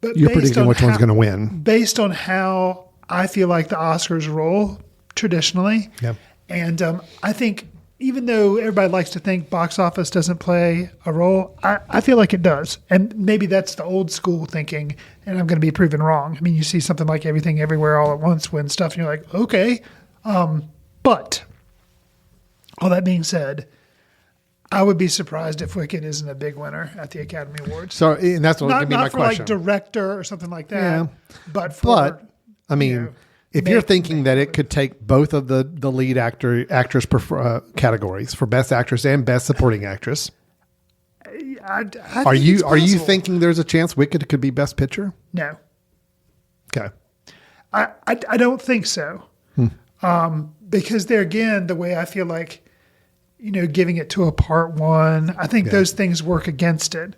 But You're predicting which one's going to win. Based on how I feel like the Oscars roll traditionally. Yeah. And I think even though everybody likes to think box office doesn't play a role, I feel like it does. And maybe that's the old school thinking, and I'm going to be proven wrong. I mean, you see something like Everything Everywhere All at Once win stuff, and you're like, okay. But all that being said, I would be surprised if Wicked isn't a big winner at the Academy Awards. So, and that's what Not, give me not my for question. like director or something like that, Yeah. but I mean, if you're thinking that it could take both of the lead actress categories for Best Actress and Best Supporting Actress, are you thinking there's a chance Wicked could be Best Picture? No. Okay. I don't think so. Because there again, the way I feel like, giving it to a part one. I think those things work against it,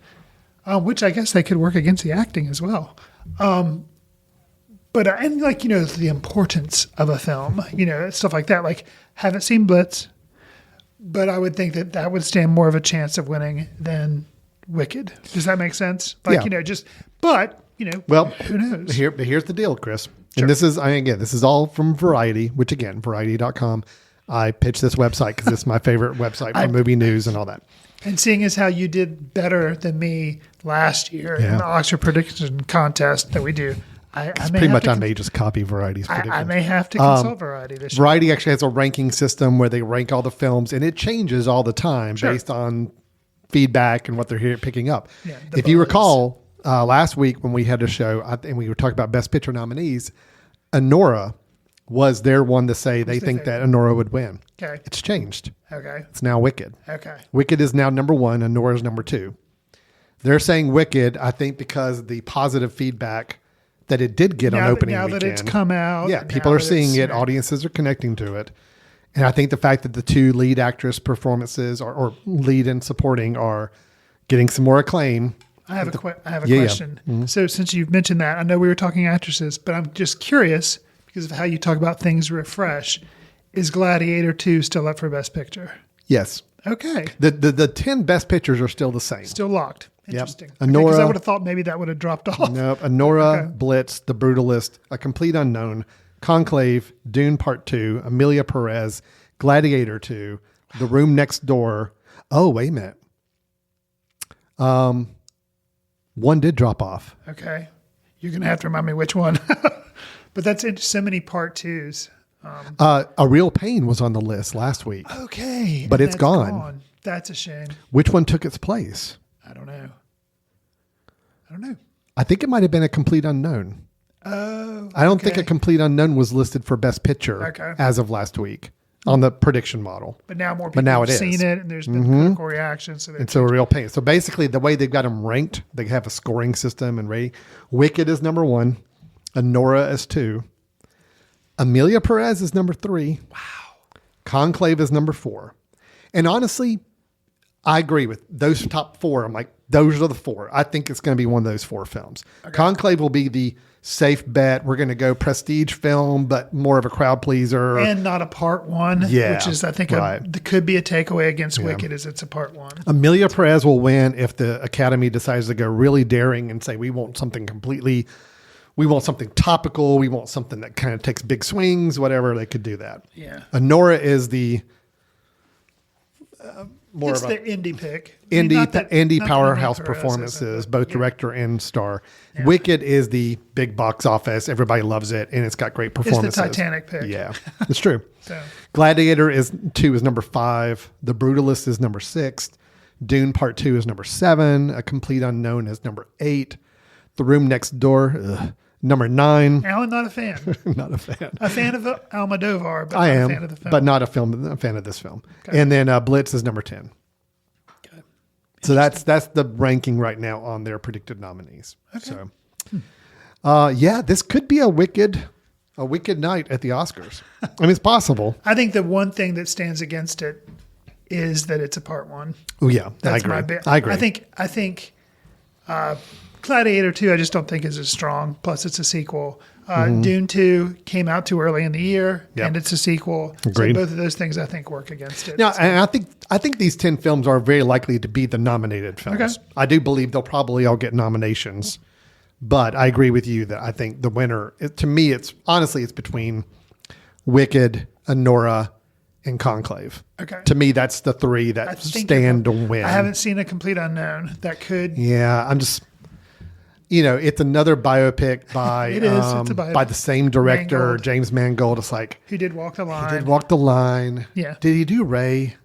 which I guess they could work against the acting as well. But and the importance of a film, stuff like that. Like, haven't seen Blitz, but I would think that would stand more of a chance of winning than Wicked. Does that make sense? Like, well, who knows? Here's the deal, Chris. Sure. And this is all from Variety, which again, Variety.com. I pitched this website because it's my favorite website for movie news and all that. And seeing as how you did better than me last year in the Oxford prediction contest that we do, I may just copy Variety's predictions. I may have to consult Variety this year. Variety actually has a ranking system where they rank all the films, and it changes all the time based on feedback and what they're picking up. Yeah, if you recall, last week when we had a show and we were talking about Best Picture nominees, Anora was their one to say they think that Anora would win. Okay. It's changed. Okay. It's now Wicked. Okay. Wicked is now number 1. Anora is number 2. They're saying Wicked, I think, because the positive feedback that it did get on opening weekend. Now that it's come out. Yeah, people are seeing it. Audiences are connecting to it. And I think the fact that the 2 lead actress performances or lead and supporting are getting some more acclaim. I have a question. Yeah. Mm-hmm. So since you've mentioned that, I know we were talking actresses, but I'm just curious because of how you talk about things refresh. Is Gladiator 2 still up for Best Picture? Yes. Okay. The 10 Best Pictures are still the same. Still locked. Interesting. Yep. Anora, because I would have thought maybe that would have dropped off. Nope. Anora, Blitz, The Brutalist, A Complete Unknown, Conclave, Dune Part 2, Emilia Pérez, Gladiator 2, The Room Next Door. Oh, wait a minute. One did drop off. Okay. You're going to have to remind me which one. But that's so many part 2s. A Real Pain was on the list last week. Okay. But it's gone. That's a shame. Which one took its place? I don't know. I think it might have been A Complete Unknown. Oh. I don't think A Complete Unknown was listed for Best Picture as of last week on the prediction model. But now more people have seen it, and there's been critical reaction. So A Real Pain. So basically, the way they've got them ranked, they have a scoring system and rating. Wicked is number 1. Anora is 2. Emilia Pérez is number 3. Wow. Conclave is number 4. And honestly, I agree with those top 4. I'm like, those are the 4. I think it's going to be one of those 4 films. Okay. Conclave will be the safe bet. We're going to go prestige film, but more of a crowd pleaser. And not a part 1, which is, I think, could be a takeaway against Wicked is it's a part 1. Emilia Pérez will win if the Academy decides to go really daring and say, we want something topical. We want something that kind of takes big swings, whatever. They could do that. Yeah. Anora is the it's the indie pick. Indie powerhouse performances, both director and star. Yeah. Wicked is the big box office. Everybody loves it, and it's got great performances. It's the Titanic pick. Yeah, it's true. Gladiator 2 is number 5. The Brutalist is number 6. Dune Part 2 is number 7. A Complete Unknown is number 8. The Room Next Door, number 9. Alan, not a fan. Not a fan. A fan of Almodovar, but I am, a fan of the film. But not a fan of this film. Okay. And then Blitz is number 10. Okay. So that's the ranking right now on their predicted nominees. Okay. So, this could be a wicked night at the Oscars. I mean, it's possible. I think the one thing that stands against it is that it's a part 1. Oh yeah, I agree. I agree. I think. Gladiator 2, I just don't think is as strong. Plus, it's a sequel. Dune 2 came out too early in the year, and it's a sequel. Agreed. So both of those things, I think, work against it. Now, and I think these 10 films are very likely to be the nominated films. Okay. I do believe they'll probably all get nominations, but I agree with you that I think the winner, to me, it's between Wicked, Anora, and Conclave. Okay. To me, that's the 3 that stand to win. I haven't seen A Complete Unknown. That could. Yeah, I'm just. It's another biopic by it's a biopic. By the same director, Mangold. James Mangold. It's like he did Walk the Line. Yeah. Did he do Ray?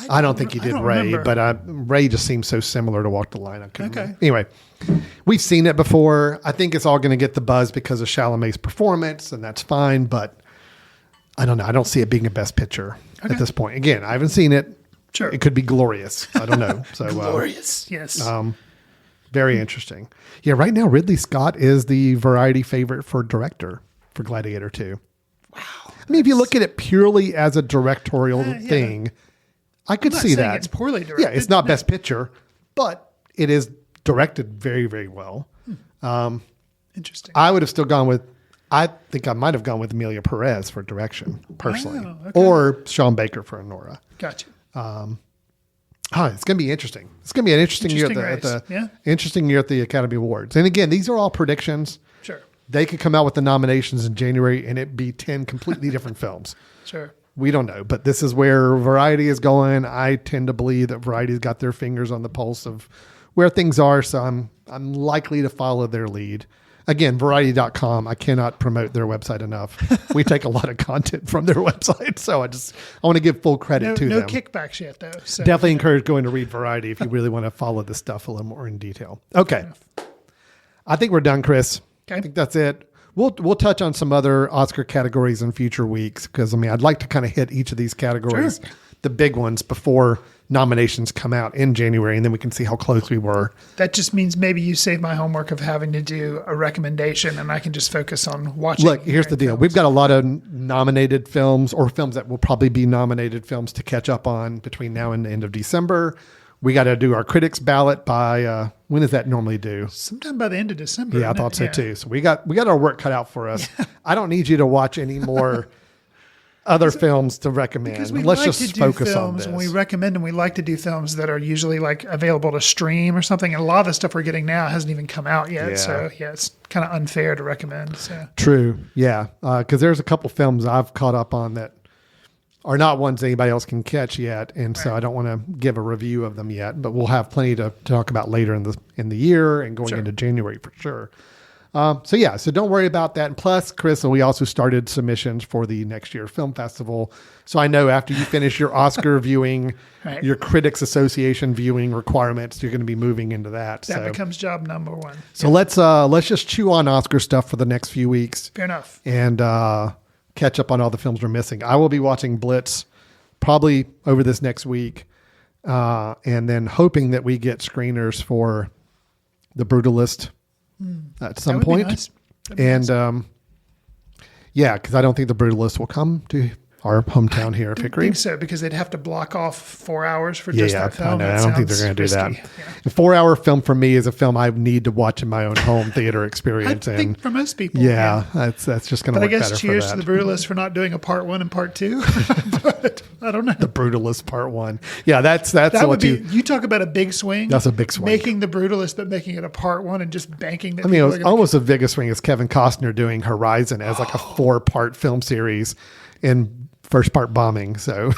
I don't think he did Ray, but Ray just seems so similar to Walk the Line. Okay. Anyway, we've seen it before. I think it's all going to get the buzz because of Chalamet's performance, and that's fine. But I don't know. I don't see it being a Best Picture at this point. Again, I haven't seen it. Sure. It could be glorious. I don't know. So glorious. Yes. Very interesting. Yeah, right now Ridley Scott is the Variety favorite for director for Gladiator 2. Wow. I mean, if you look at it purely as a directorial thing, I could see that. It's poorly directed. Yeah, it's not Best Picture, but it is directed very, very well. Interesting. I would have still gone with, I think I might have gone with Emilia Pérez for direction, personally. Oh, okay. Or Sean Baker for Nora. Gotcha. It's going to be interesting. It's going to be an interesting year interesting year at the Academy Awards. And again, these are all predictions. Sure. They could come out with the nominations in January and it be 10 completely different films. Sure. We don't know, but this is where Variety is going. I tend to believe that Variety's got their fingers on the pulse of where things are, so I'm likely to follow their lead. Again, Variety.com, I cannot promote their website enough. We take a lot of content from their website, so I want to give full credit to them. No kickbacks yet, though. So. Definitely encourage going to read Variety if you really want to follow this stuff a little more in detail. Okay. I think we're done, Chris. Okay. I think that's it. We'll touch on some other Oscar categories in future weeks because, I'd like to kind of hit each of these categories, the big ones, before nominations come out in January, and then we can see how close we were. That just means maybe you save my homework of having to do a recommendation, and I can just focus on watching. Look, here's the deal. Films. We've got a lot of nominated films or films that will probably be nominated films to catch up on between now and the end of December. We got to do our critics ballot by, when does that normally do? Sometime by the end of December. Yeah, I thought so too. So we got our work cut out for us. I don't need you to watch any more other films to recommend. Because we Let's like just to do focus on films this. when we recommend them. We like to do films that are usually like available to stream or something. And a lot of the stuff we're getting now hasn't even come out yet. Yeah. So it's kind of unfair to recommend. So True. Yeah. Because there's a couple films I've caught up on that are not ones anybody else can catch yet. And so I don't want to give a review of them yet, but we'll have plenty to talk about later in the year and going into January for sure. So don't worry about that. And plus, Chris, we also started submissions for the next year film festival. So I know after you finish your Oscar viewing, your Critics Association viewing requirements, you're going to be moving into that. That becomes job number one. So let's just chew on Oscar stuff for the next few weeks. Fair enough. And catch up on all the films we're missing. I will be watching Blitz probably over this next week, and then hoping that we get screeners for The Brutalist at some point. Nice. And because I don't think The Brutalist will come to our hometown here, Hickory. I think so, because they'd have to block off 4 hours for just that film. I don't think they're going to do that. Yeah. A 4-hour film for me is a film I need to watch in my own home theater experience. I think for most people. That's just going to work better for that. But I guess cheers to The Brutalist for not doing a part 1 and part 2. But I don't know. The Brutalist part 1. Yeah, that's that what would be. You talk about a big swing. That's a big swing. Making The Brutalist, but making it a part 1 and just banking that. It was almost as big a swing as Kevin Costner doing Horizon as like a 4-part film series in first part bombing. So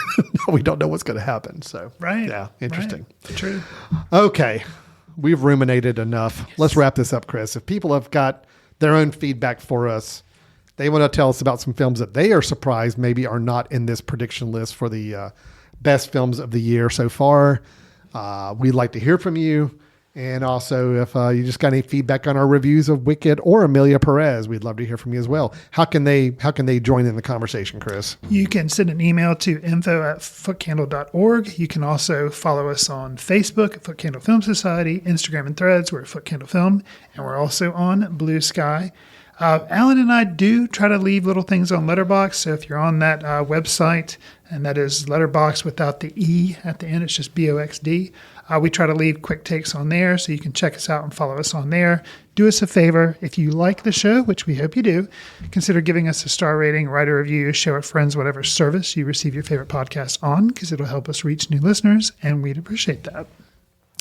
we don't know what's going to happen. So yeah, interesting. Right. True. Okay. We've ruminated enough. Yes. Let's wrap this up, Chris. If people have got their own feedback for us, they want to tell us about some films that they are surprised maybe are not in this prediction list for the best films of the year so far. We'd like to hear from you. And also, if you just got any feedback on our reviews of Wicked or Emilia Pérez, we'd love to hear from you as well. How can they join in the conversation, Chris? You can send an email to info@footcandle.org. You can also follow us on Facebook at Foot Candle Film Society, Instagram and Threads, we're at Foot Candle Film, and we're also on Blue Sky. Alan and I do try to leave little things on Letterboxd, so if you're on that website, and that is Letterboxd without the E at the end, it's just BOXD. We try to leave quick takes on there, so you can check us out and follow us on there. Do us a favor, if you like the show, which we hope you do, consider giving us a star rating, write a review, share with friends, whatever service you receive your favorite podcast on, because it'll help us reach new listeners, and we'd appreciate that.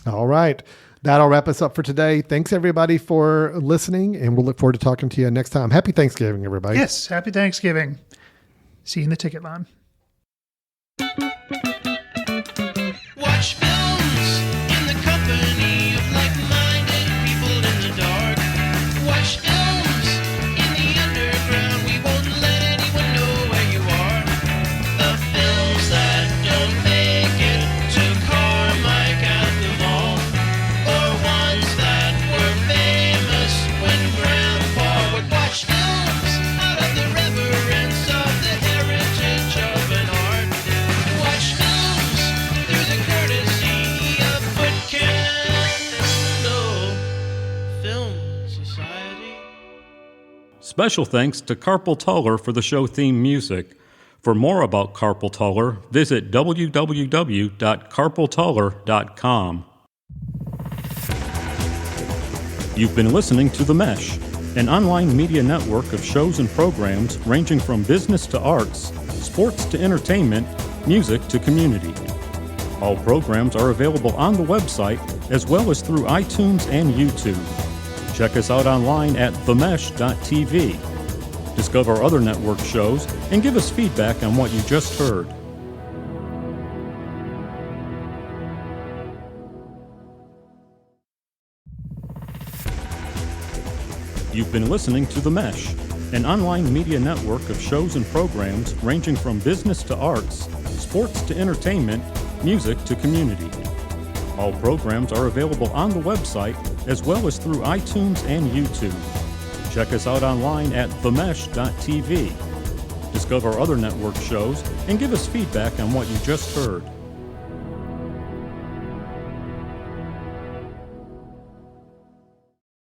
All right. That'll wrap us up for today. Thanks, everybody, for listening, and we'll look forward to talking to you next time. Happy Thanksgiving, everybody. Yes, happy Thanksgiving. See you in the ticket line. Watch films in the company of like-minded people in the dark. Watch films in the underground. We won't let anyone know where you are. The films that don't make it to Carmike at the mall, or ones that were famous when Grandpa would watch films out of the reverence of the heritage of an art. Watch films through the courtesy Special thanks to Carpal Tuller for the show theme music. For more about Carpal Tuller, visit www.carpaltuller.com. You've been listening to The Mesh, an online media network of shows and programs ranging from business to arts, sports to entertainment, music to community. All programs are available on the website as well as through iTunes and YouTube. Check us out online at themesh.tv. Discover other network shows and give us feedback on what you just heard. You've been listening to The Mesh, an online media network of shows and programs ranging from business to arts, sports to entertainment, music to community. All programs are available on the website as well as through iTunes and YouTube. Check us out online at themesh.tv. Discover other network shows and give us feedback on what you just heard.